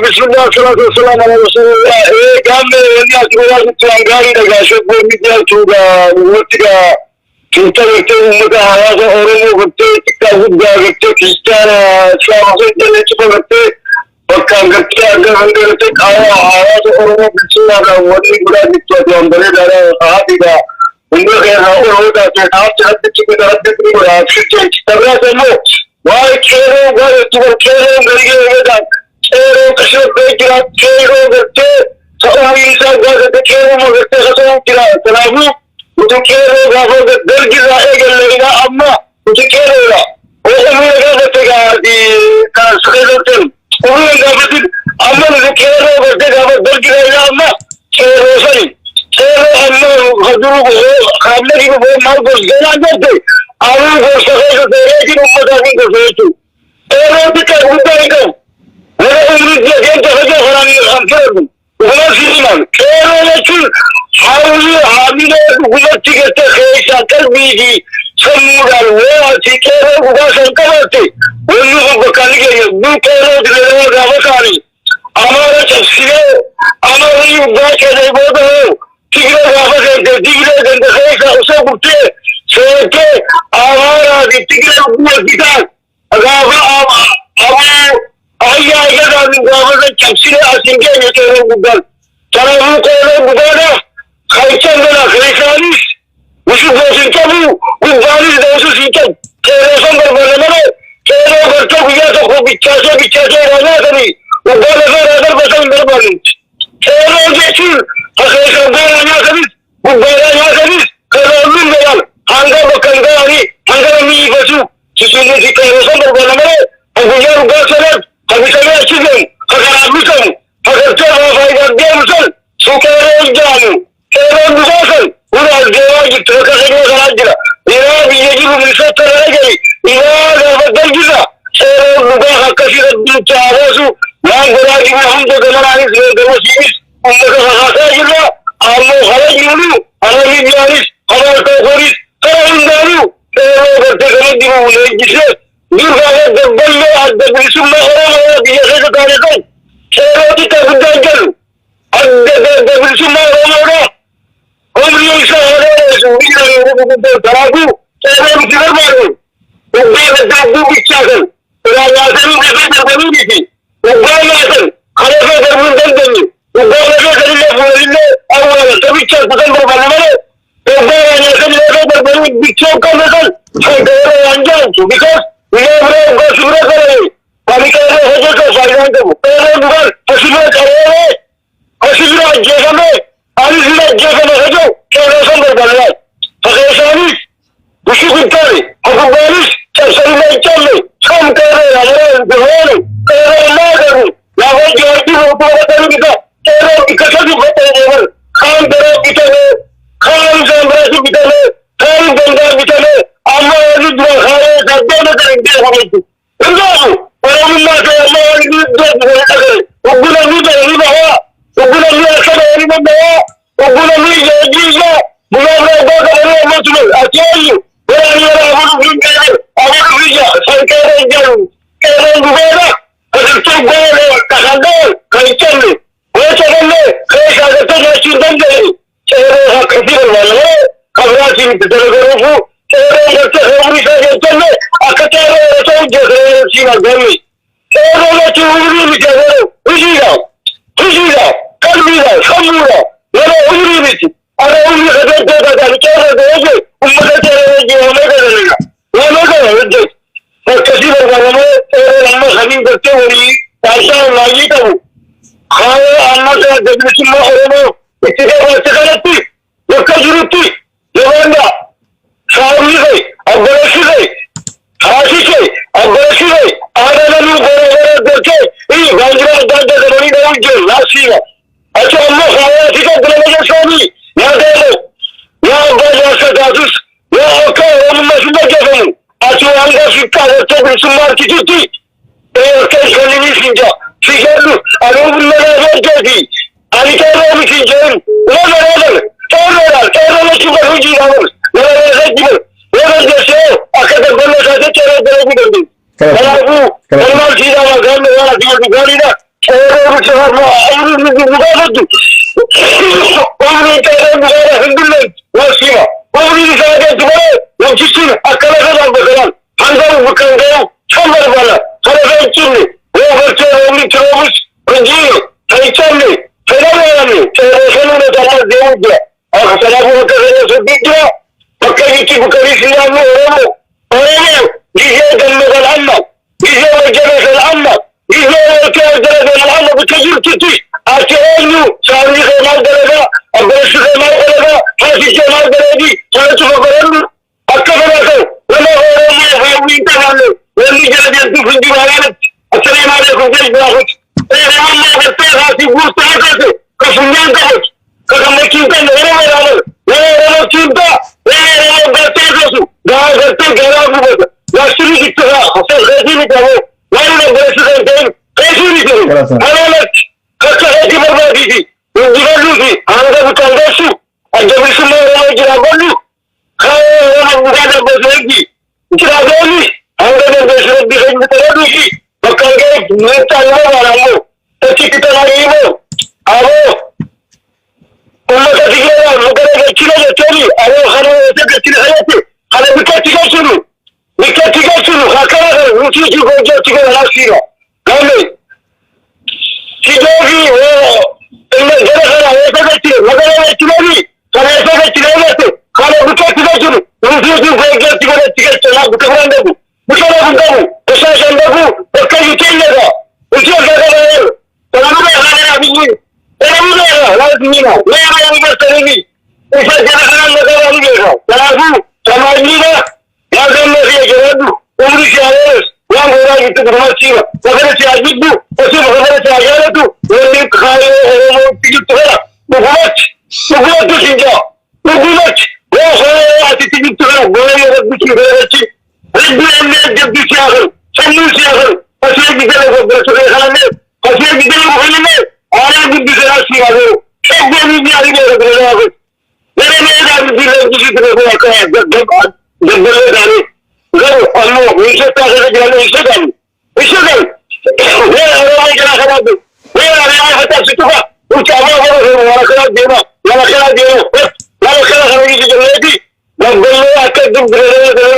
بسم الله والصلاة والسلام على رسول الله. قام الناس ولا تتوانغاري لقى شوف ميديا تودا وتيجا كنت متى هذا أورمو كنت تكذب كنت كريستيان شلون سيدنا تقول كنت بكام كنت أجر عندنا كنت هذا أورمو كنت هذا ولي بلا نتوانغ بلا دارا هذا उनको कहना और होता है आप चाहते कि मेरा दिल को आप शिक्षक तरह से लो वाई खेलो घर तुम खेलो गरीब होगा खेलो कशो बेचरा खेलो करते सब इंसान घर खेलो करते सब किरा तनावु मुझे खेलो गावो दर गिरा एक लगेगा अम्मा मुझे खेलेगा वो उन्हें लगा बतेगा कि का सुखेलो तुम उन्हें लगा बते अम्मा मुझे खेलो करते गावो दर गिरा अम्मा खेलो सही खेलो अम्मा हजूर को खाने की वो माल को देना चाहते आलू को सफेद तेरे की उम्मत आदमी को भेजो तेरे भी कर उनका इनको मेरे उम्मीद है कि तो हजूर फरानी हम कर दूं वो सीमान खेलो में चुन हावी ने हुकूमत की कहते हैं शाकर बीजी समुदाय वो अच्छी खेलो उगा संकर होते उन्हें को बकाने के लिए दो खेलो दिले गावकारी हमारे चस्किए हमारे युद्ध के लिए बहुत हो tigre gafa de tigre de khayka uso gurte sete awara di tigre buat kita gafa ayya da gafa de chapsile asinge ne ke gugal tara ru ko ne gudana khaychan da khaysalis usu gosin tabu gugalis da usu sitan kere sambar balana kere garto biya to ko bichache rana kani ugala da radar basan darban kere je chul أخي سبحان الله كبير وبارا يا كبير كلامين بيان هانغا بكنغاري هانغا مي بسو سيسوني في كيروسان بربنا أقولي رجال سلام كبير سلام أشيلهم كذا بيسون كذا ترى فايدة بيمسون سكر جانو كذا بيسون ولا الجوار جتوا كذا كذا جرا إذا بيجي بمسات ترى جاي إذا هذا بدل جزا سير بقى كثير بيتعرسوا ما قرأي ما هم تكلمنا عن سير उनका सहारा जिला आमो हरे जिलू हरे जिलारिस हरे कोरिस करंदारू तेरे करते करने दिनो उन्हें जिसे दुर्गा दब्बल में आज दबिसुम में हो दिए से तारे को तेरे की तबदील करूं आज दबिसुम में होगा उम्र से हरे सुनी को दराबू तेरे किधर मारो उन्हें दादू बिचार राजा से भी दबी थी उन्हें यार खड़े से दरबार दल وقال لك اللي فوق أولا تبيتش تقدر بالمال وقال لك اللي تقدر بالمال بيتشوف كم مثل فكرة أنجان because we have got to go kami kaya saja kau sayang kamu. Kalau bukan hasilnya kaya, hasilnya aja kami, hasilnya aja kami saja. Kalau sampai balik, pakai sanis, usi kuntari, aku baris, saya macam ni, sam kaya ada berani, kaya naga ni, lawan jadi orang tadi kita, kalau kita saja betul betul, kan berapa kita ni, kan sampai kita ni, kan benda kita ni, amma ini dua kali saja nak dia orang itu. Enggak. Orang macam Allah ini dia Uguna ni dah bawa, uguna ni asal ni bawa, uguna ni jadi je, bukan bawa orang macam ni. Asyik, orang ni orang ni orang ni je, sekarang jalan, sekarang bukan. Kalau tu bawa kahadal, kaitan ni, macam ni, kerja tu nak cinta ni. Cara kerja mana? Kalau sini terlalu sekarang kerja hari saja ni, akan cara macam je sini agami. Orang cuma ni cara, hujira, kalbira, samura, orang hujiri ni. Ada hujiri kerja kerja cara kerja, umat cara kerja orang kerja. Orang kerja. Kasi orang nama kami kerja hari, asal lagi tahu. Kalau anak saya jadi semua orang itu sekarang tu, lekas juruti, lewanda, saham ni, abrasi ni, hasi ni, abrasi ni. Ada lalu orang-orang kerja, ini banjir dan dari dalam je, nasinya. Acap Allah saya tidak berlaku suami, ya dah, ya banyak sekatus, ya okey, orang masih macam kamu. Acap anda suka kerja bersumar cuci, okey kali ini sinja, siapa ada orang jadi, ada orang sinja, orang cuma hujan awal, orang jasa akan terbalas saja cara berlaku. Kalau kalau tidak makan, orang tidak berani. Orang cakap orang ni bukan tu. Orang ni cakap bukan Alhamdulillah, wasiwa. Orang ni cakap tu orang cuci akal orang berjalan. Anda bukan dia, sambar bala. Kalau saya cuci, orang bercakap orang ni terus pergi. Saya cuci, saya ni, saya ni dah dia dia. Saya bukan kerja sedih dia. Pakai itu bukan Islam orang. Orang ni dia dengan Allah. Dia berjalan dengan Allah. Dia berjalan dengan Allah berkejut cuci. Asyiknya sehari kemal derajat, agar kemal derajat, masih kemal derajat. Saya cuma berani. Akan berlaku. Walau orang yang minta malu, orang jadi tu pergi mana? Assalamualaikum warahmatullahi wabarakatuh. Orang bertanya hati buta tu, kesunyian tu, kerana cinta orang. Orang cinta, orang bertanya tu, dah bertanya tu. Lastri kita, asal kerja ni tahu. Lain bersukan tahu. Kerja ni tahu. Anak kerja lagi berbagi ni. Jangan lupa, anda bukan dosu. Anda bersama orang jangan balu. Kalau orang bukan ada berbagi, jangan balu. Anda yang bersama dengan berbagi. Maka kita minta orang mu. Tapi kita lagi mu. Abo. Umat ketiga orang, bukan kecil aja cari. Abo kalau kecil aja tu, kalau bukan tiga suruh. Nikah tiga suruh, kakak lucu juga tiga nasinya. Kami tiga ni, ini gara-gara itu kecil, gara-gara kecil lagi. Kalau itu kecil lagi, kalau bukan tiga suruh, lucu juga tiga celak bukan orang tu, bukan orang kamu, besar sandaku, bukan itu juga, itu gara-gara. Kalau bukan gara-gara ini, kalau bukan gara-gara ini, mana yang besar ini, itu gara-gara ini juga. Kalau sama ini lah. Yang masih jalan tu, umur siapa? Yang orang itu bermasih. Bagaimana siapa itu? Pasti bagaimana siapa tu? Orang kaya orang tinggi tu lah. Bukan tu sinja. Bukan. Orang hati tinggi tu lah. Boleh orang bikin beracun. Ribuan dia bikin. Semua siapa? Pasti kita lepas bersuara kami. Pasti kita lepas ini. Orang bikin beracun ada. Semua ni ada beracun. Mereka bilang kita beracun. Jabal dari, kalau Allah bisa tak ada jalan bisa kan? Orang yang kena tu, orang yang hati setuju, ucapan orang kena dia, orang kena hari ini jadi, Jabal akan berada.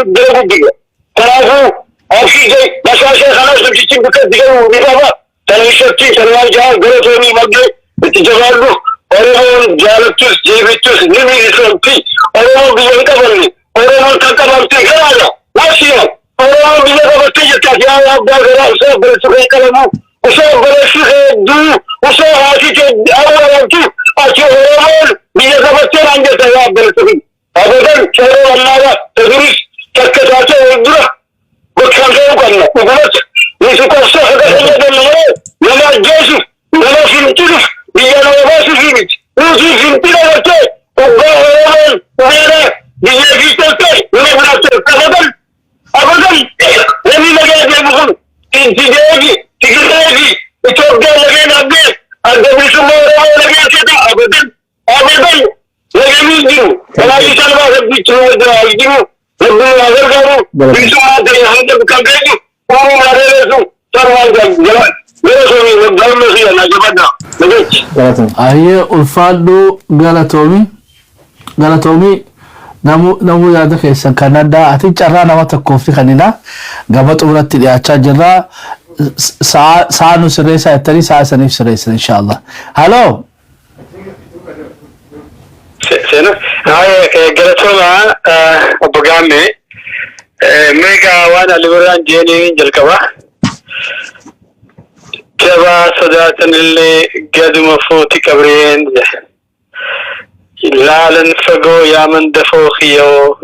Kalau oksigen, masalah sana suci bukan dia apa? Kalau isyati, kalau jalan, kalau ini magi, اتجاهه أنا جالتوس جيبتوس نبي سنتي أنا بيجي كبرني أنا كبر تكرانا واشيا أنا بيجي كبر تيجي تكيا بقرا وسافر بلسوي كلامه وسافر بلسوي دو وسافر هاتي أول أنتو أشيا أول بيجي كبر تيجي تكيا بلسوي أبدا شهر الله تدرس كتكتاته ودرا وكانوا كنا وقلت يسوع كسر هذا الموضوع لما جيسو لما فهمتوا بيجانو باسو فينيت وزي فهمتوا وقتي وقالوا وين بيجي تلتي وين بناتي أبدا لمن ما جاء يبغون تيجي تقول لكن أبدا أنت بيسمى لكن كذا أبدا لكن يجيو ولا يسال ما يبي تروح ده يجيو ربنا هذا كانوا بيسمى ده هذا بكمل وهو هذا لازم تروح جلال Aye ulfaadhu galatoomii namuu yaada keessan Kanada ati carraa nama tokkoofti kanina gama xumuratti dhiyaachaa jirra sa'a nu sirreessaa jettanii sa'a saniif sirreessan inshallah. Halo. Sena galatooma obbo Gaammee meegaa waan alibarraan jeeniin jalqaba. جبا صداتن اللي قدم فوتي كبرين لالن فقو يا من دفو خيو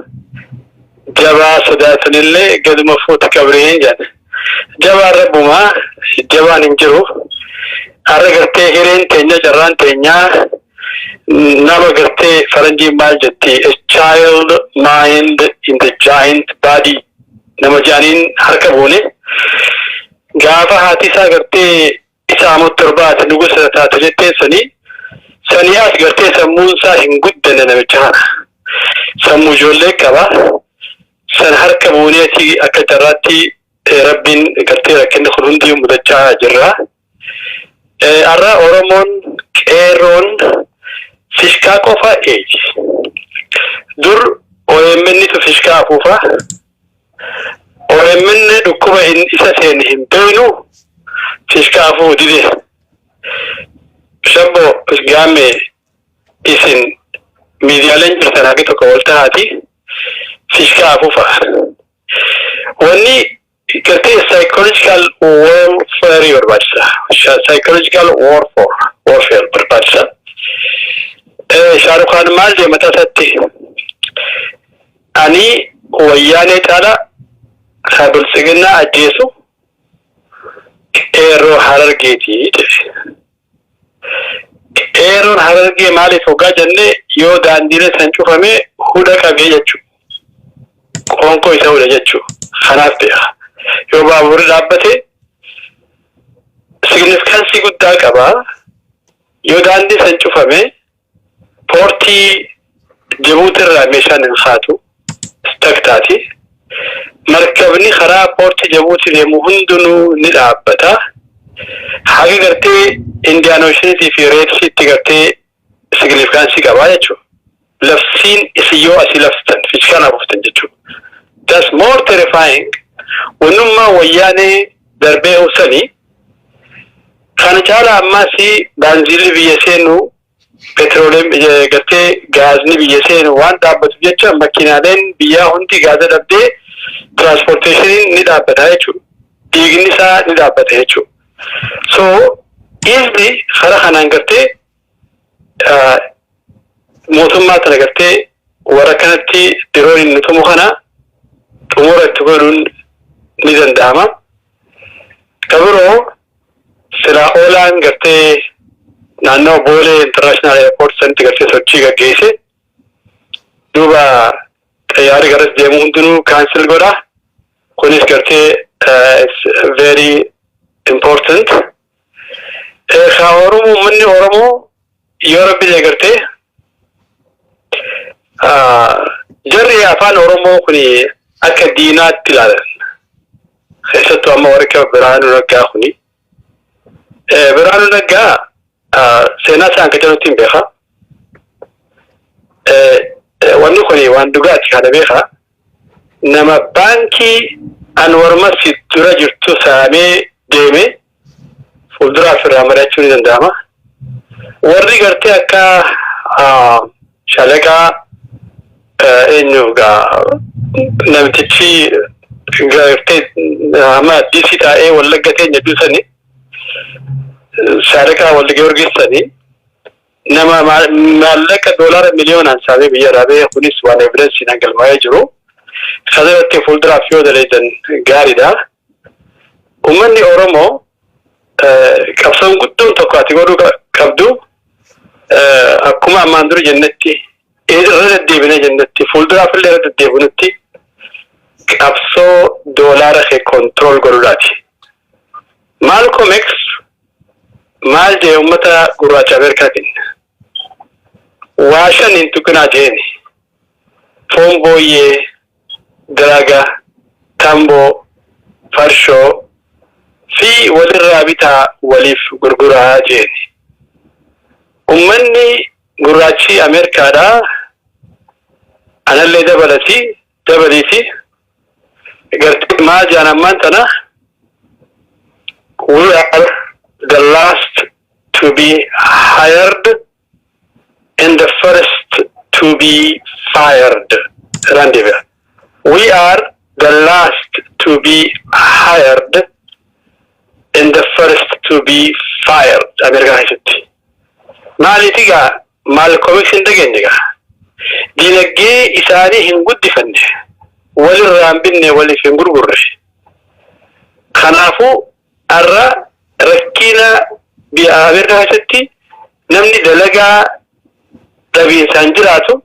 جبا صداتن اللي قدم فوتي كبرين جبا ربما جبا ننجرو أرغرتي هيرين تنيا جران تنيا نما غرتي فرنجي مال جتي a child mind in the giant body نما جانين حركبوني gaafa haati isaa gartee isaa torbaata nugusa taate jettee sanii as gartee sammuun isaa hin guddanne namicha kana sammuu ijoollee qaba san harka buuneeti akka carraatti rabbiin gartee rakkinni kun hundi mudachaa jirra arra oromoon qeerroon fishkaa qofa eegi dur OMNitu fishkaa afuufa OMN dhukkuba isa seen hin beenu fishkaa afuu dide shabbo Gaammee isin miidiyaaleen jirtan haqi tokko wal tahaati fishkaa afuufa wanni gartee psychological warfare barbaachisa psychological warfare barbaachisa Shaarukhaan maal jee mataa isaatti ani wayyaanee caalaa bilsigina ajjeesu qeerroo Harargeeti qeerroon Harargee maaliif hoggaa jenne yoo daandiilee san cufame hudha qabee jechuudha qoonqoo isa hudha jechuudha kanaaf beeka yoo baaburri dhaabbate signifikaansii guddaa qaba yoo daandii san cufame poortii Jibuutirraa meeshaan hin haatu staktaati markabni karaa poortii Jibuutii deemu hundinuu ni dhaabbata hagi gartee Indian Ocean fi Red Sea itti gartee signifikaansii qabaa jechuudha labsiin isin yoo asii labsitan fishkaan afuuftan jechuudha that's more terrifying wannummaa wayyaanee darbee usanii kana caalaa ammaasi baanziilli biyya seenuu petrooleem gartee gaazni biyya seenu waan dhaabbatu jecha makiinaaleen biyyaa hundi gaaza dhabdee transporteeshiniin ni dhaabbata jechuudha dhiigni isaa ni dhaabbata jechuudha so easily karaa kanaan gartee mootummaa tana gartee warra kanatti diroon inni tumu kana xumura itti godhuun ni danda'ama kabiroo silaa oolaan gartee naannoo Boolee International Airport sanatti gartee sochii gaggeesse duuba xayyaarri garas deemu hundinuu cancel godha kunis gartee it's very important Oromoo manni Oromoo yoo rabbi gartee jarri afaan Oromoo kuni akka diinaatti ilaalan keessattuu amma warra Biraanuu Naggaa kuni Biraanuu Naggaa seenaa isaan akka jirutti hin beeka wanni kuni waan dhugaati kana beeka nama baankii Anwar Masjid dura jirtu saamee deeme fuulduraaf irraa mari'achuu ni danda'ama warri gartee akka shalagaa eenyuga namtichi gartee ama DC taa'ee wallagga teenya duusani shalagaa walli georgisani nama maallaqa doolaara miliyoonaan saabee biyya raabee kunis waan evidensi nan galmaa'ee jiru sadatti fuulduraaf yoo daleedan gaariidha. Uummanni Oromoo qabsoon guddoon tokko ati godhuu qabdu akkuma ammaan dura jennetti irra deddeebinee jennetti fuulduraaf illee irra deddeebinutti qabsoo doolaara kee kontirool godhuudhaati. Malcolm X maal jee uummata gurraacha Ameerikaatiin waashan hin tuqinaa jeeni foon booyyee dalaga tamboo farshoo fi walirraa bitaa waliif gurguraa jeeni. Ummanni gurraachi Ameerikaadhaa anallee dabaliiti gartee maal jaan ammaan tana we are the last to be hired and the first to be fired. Randiver. We are the last to be hired and the first to be fired. America history. Maalitiga Malcolm X indageenyiga. Dinagdee isaanii hin guddifanne walirraa hin binne waliif hin gurgurre. Kanaafuu arra rakkina biyya Ameerikaa keessatti namni dalagaa dhabiinsaan jiraatu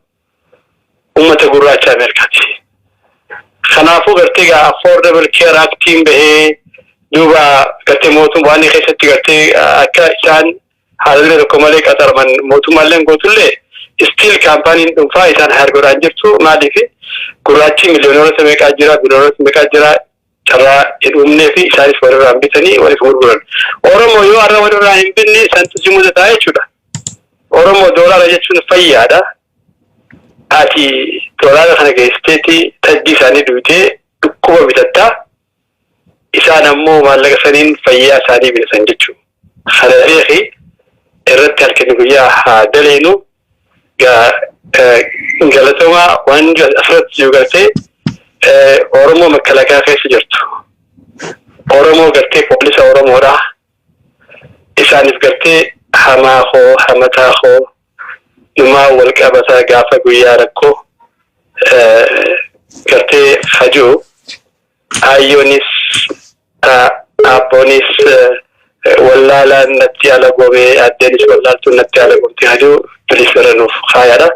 ummata gurraacha Ameerikaati. Kanaafuu gartee affordable care actiin bahee duuba gartee mootummaan keessatti gartee akka isaan haalli tokko malee qaxaraman mootummaalleen gootullee still kaampaaniin dhuunfaa isaan hargodhaan jirtu maaliif gurraachi miliyoonota meeqaa jira biliyoonota meeqaa jira carraa hin uumnee fi isaanis walirraa hin bitanii waliif gurguran. Oromoo yoo har'a walirraa hin binne santusi mudataa jechuudha. Oromoo doolaara jechuun fayyaadha. Ati doolaara kana geesteeti tajjii isaanii duutee dhukkuba bitattaa isaan ammoo maallaqa saniin fayyaa isaanii bitatan jechuudha. Kana beeki irratti halkan guyyaa haa daleenu galatoomaa waan asirratti jiru gartee Oromoo makkalakaa keessa jirtu. Oromoo gartee poolisa Oromoodha. Isaanis gartee hamaa hoo hamataa hoo numaa wal qabataa gaafa guyyaa rakkoo gartee hajuu ayyoonis abboonis wallaalaan natti ala goomee addeenis wallaaltuun natti ala goomti hajuu bilis baranuuf kaayaadha.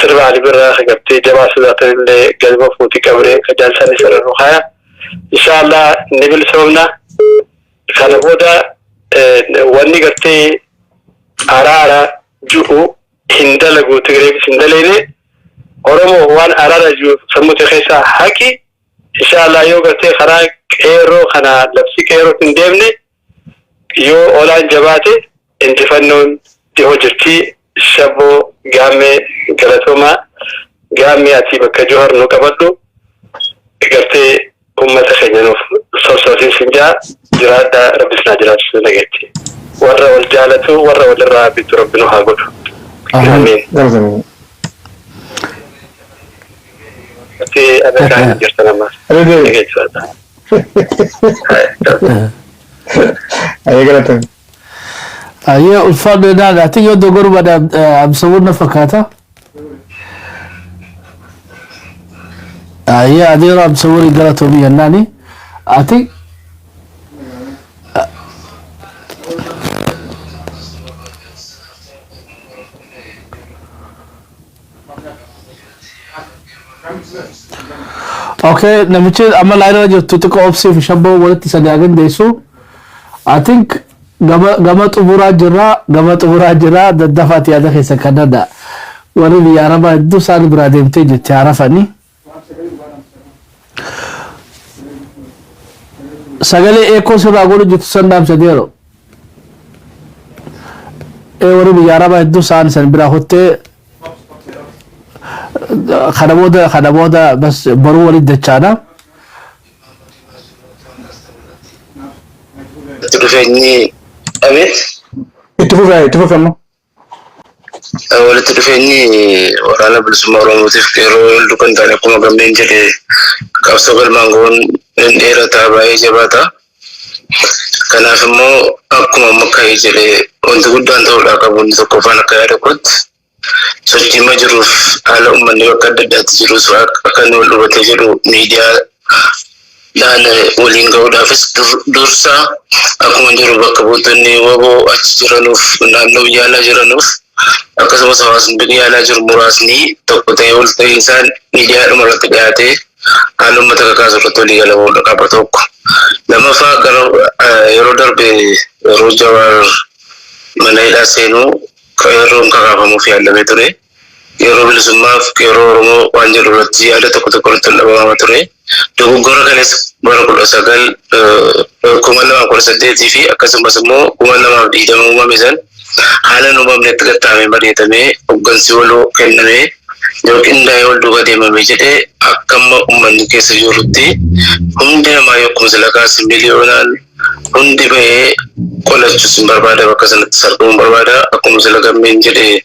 Sirba Ali Birraa gartee jabaa sodaatanillee galma fuutii qabree kajaalsaan isaanii kaaya. Inshallah ni bilisoomna. Kana booda wanni gartee araara ju'u hin dalagu Tigreefis hin daleene Oromoo waan araara ju'u sammuu keessaa haqi. Inshallah yoo gartee karaa qeerroo kana labsi qeerroo hin deemne yoo olaan jabaate injifannoon dhihoo jirti. Shabo game galatoma game ati bakka Johar nu qabaddu gartee ummata keenyaaf soosootiin sinjaa jiraadha rabbis na jiraatu nageetti warra wal jaalatu warra wal irraa bitu rabbinu haa godhu amiin ati abakaan jirtan amma nageetti ayi galatoma Ayo ulfadde daga ati yo dogor bada absawurna fakata ayo adira absawuri galato bi nani ati Okay namiche amal ayra jo tutko opsi shabbo walati sadagan desu I think gama xumuraa jira daddafaati yaada keessa kanada warri biyya arabaa hedduu isaan biraa deemtee jettee harafanii sagalee eekoo sirraa godhu jettu san dhaamsateero warri biyya arabaa hedduu isaan san biraa hottee kana booda bas baruu walitti dachaana dhufeenyi Amit ittifufammo walitti dhufeenyi waraana bilisummaa Oromootiif qeerroo hedduu kan ta'an akkuma gammeen jedhe qabsoo galmaangoon dheerataa baay'ee jabaata. Kanaaf immoo akkuma amma ka'ee jedhe wanti guddaan ta'uudhaa qabu inni tokkoffaan akka yaada kootti sochii ma jiruuf haala uummanni bakka adda addaatti jirus akka inni wal dhufatee jedhu miidiyaa dhaan waliin ga'uudhaafis dursa akkuma jiru bakka buutonni waboo achi jiranuuf naannoo biyya alaa jiranuuf akkasumas hawaasni biyya alaa jiru muraasni tokko ta'ee ol ta'ee isaan miidiyaadhuma irratti dhiyaatee haala uummata kakaasu irratti walii galamuudha qaba tokko. Lammaffaa yeroo darbe yeroo Jawaar mana hidhaa seenuu yeroon kakaafamuuf yaalamee ture. Yeroo bilisummaaf qeerroo Oromoo waan jedhu irratti yaada tokko tokko irratti dhabamaa ture. Dogoggora kanis bara 2018 fi akkasumas immoo 2020 uumame san haala uumamnetti gattaamee mari'atamee hooggansi waloo kennamee yookiin daa'ee wal duuba deemamee jedhee akkamma uummanni keessa jirutti hundi namaa yookiin silakaas miliyoonaan hundi bahee qolachuus hin barbaada bakka sanatti salphuun barbaada akkuma sila gammeen jedhee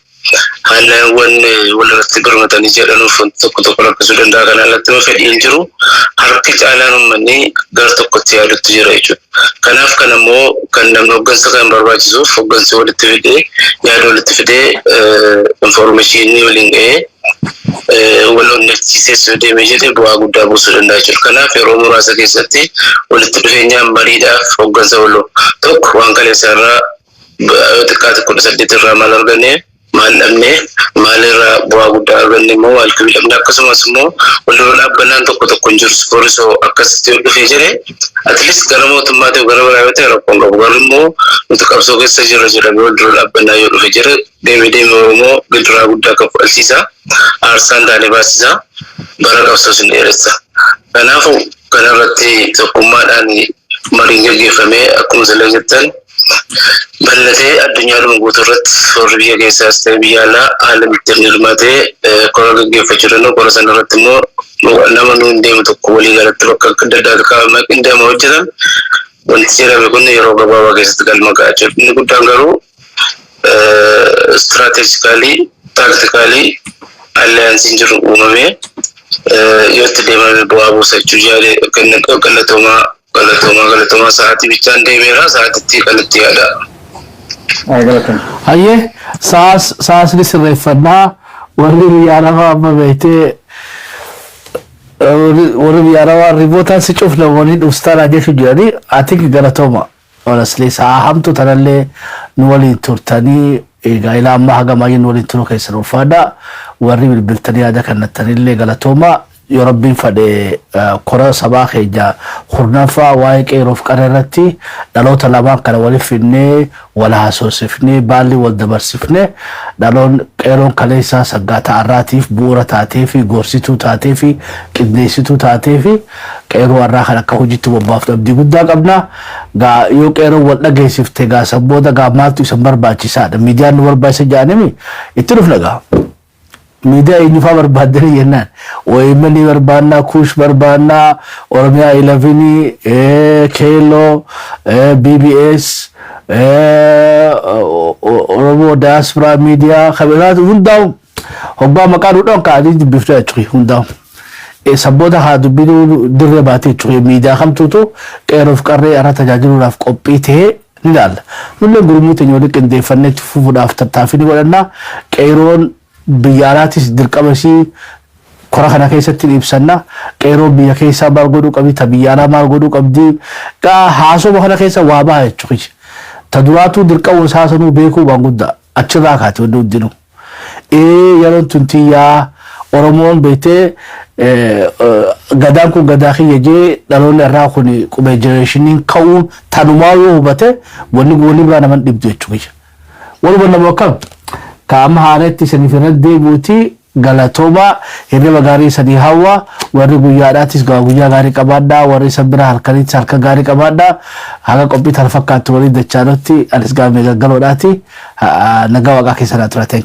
haalawwan walirratti birmatanii jedhanuuf tokko tokko rakkisuu danda'a. Kana alatti immoo fedhiin jiru harki caalaan uummanni gara tokkotti yaadutti jira jechuudha. Kanaaf kan ammoo kan namni hooggansa kan barbaachisuuf hooggansi walitti fidee yaada walitti fidee informaashinii waliin ga'ee wal onnachiisee deemee jedhee bu'aa guddaa buusuu danda'a jechuudha. Kanaaf yeroo muraasa keessatti walitti dhufeenyaan mariidhaaf hooggansa waloo tokko waan kaleessaarraa xiqqaatti 18 irraa maal arganne maal dhabne maalirraa bu'aa guddaa arganne immoo maal kibidhamne akkasumas immoo wal dhaabbannaan tokko tokko hin jiru spoorisoo akkasitti ol dhufee jedhee at least gara mootummaa ta'e gara biraa yoo ta'e rakkoon qabu garuu immoo nuti qabsoo keessa jirra jedhamee wal dura dhaabbannaa yoo dhufe jedhe deemee Oromoo gidiraa guddaa kaffalchiisa aarsaan taanee baasisa bara qabsoo sun dheeressa. Kanaafuu kanarratti tokkummaadhaan mariin gaggeeffamee akkuma sila jettan bal'atee addunyaadhuma guutuu irratti warri biyya keessaas ta'e biyya alaa haala bittiin hirmaatee kora gaggeeffachuu danda'u. Kora sana irratti immoo nama nuun deemu tokko walii galatti bakka adda addaatti kaa'amee qindaa'ama hojjetan wanti jedhame kun yeroo gabaabaa keessatti galma gahaa jiru. Inni guddaan garuu istiraatejikaalii taaktikaalii allaayansiin jiru uumamee yoo itti deemame bu'aa buusachuu yaade galatoomaa sa'aatii bichaan deemeera sa'aatitti qalatti yaada. Hayyee saasni sirreeffannaa warri biyyaa lafaa amma beektee warri biyyaa lafaa ribootaan si cuuf namoonni dhufstaan jechuun jiranii ati galatooma. Honestly sa'a hamtu tanallee nu waliin turtanii egaa ilaa amma haga maayin waliin turuu keessa dhufaadha. Warri bilbiltanii yaada kannattanillee galatooma. Yoo rabbiin fadhe kora sabaa keenya hurnaffaa waa'ee qeerroof qara irratti dhaloota lamaan kana waliif finnee wal haasofsifnee baalli wal dabarsifnee dhaloon qeerroon kaleessaa saggaata arraatiif bu'uura taatee fi gorsituu taatee fi qindeessituu taatee fi qeerroo arraa kan akka hojiitti bobbaaftu abdii guddaa qabna. Yoo qeerroon wal dhageessifte gaasan booda maaltu isin barbaachisaadha miidiyaan nu barbaachisa jedhanimi itti dhufna gaa. Media eenyufaa barbaadanii jennaan OMN barbaannaa Kuush barbaannaa Oromiyaa 11 Keeloo BBS Oromoo Diaspora Media kabiraatu hundaa'u hobbaa maqaa dhuudhaan kaa'anii dubbiftu jechuudha hundaa'u. Sabboota haa dubbinuu dirree baatee jechuudha miidiyaa kamtuutu qeerroof qarree irra tajaajiluudhaaf qophii ta'ee ni ilaalla. Nullee gurmuu teenya waliin qindeeffannee fufuudhaaf tattaaffii ni godhanna. Qeerroon biyya alaatis dirqamasii kora kana keessatti ibsanna. Qeerroo biyya keessaa maal godhuu qabdi ta biyya alaa maal godhuu qabdi haasoma kana keessa waa baha jechuudha. Ta duraatu dirqama haasanuu beekuu waan guddaa achirraa kaate wanti hundinuu. Yeroon tuntiyyaa Oromoon beektee gadaan kun gadaa kiyya jee dhaloonni irraa kun qubee jenereeshiniin ka'uun tanumaa yoo hubate wanni biraa naman dhibdu jechuudha. Walumaa nama akkam kaama haaretti sanii firandee buutii galatooma hirriba gaarii sanii hawwa warri guyyaadhaatis guyyaa gaarii qabaadhaa warri sabbira halkaniitis halka gaarii qabaadhaa haga qophii tan fakkaattu walii dachaanotti anis gaamee gaggaloodhaati nagaa waaqaa keessanaa turate.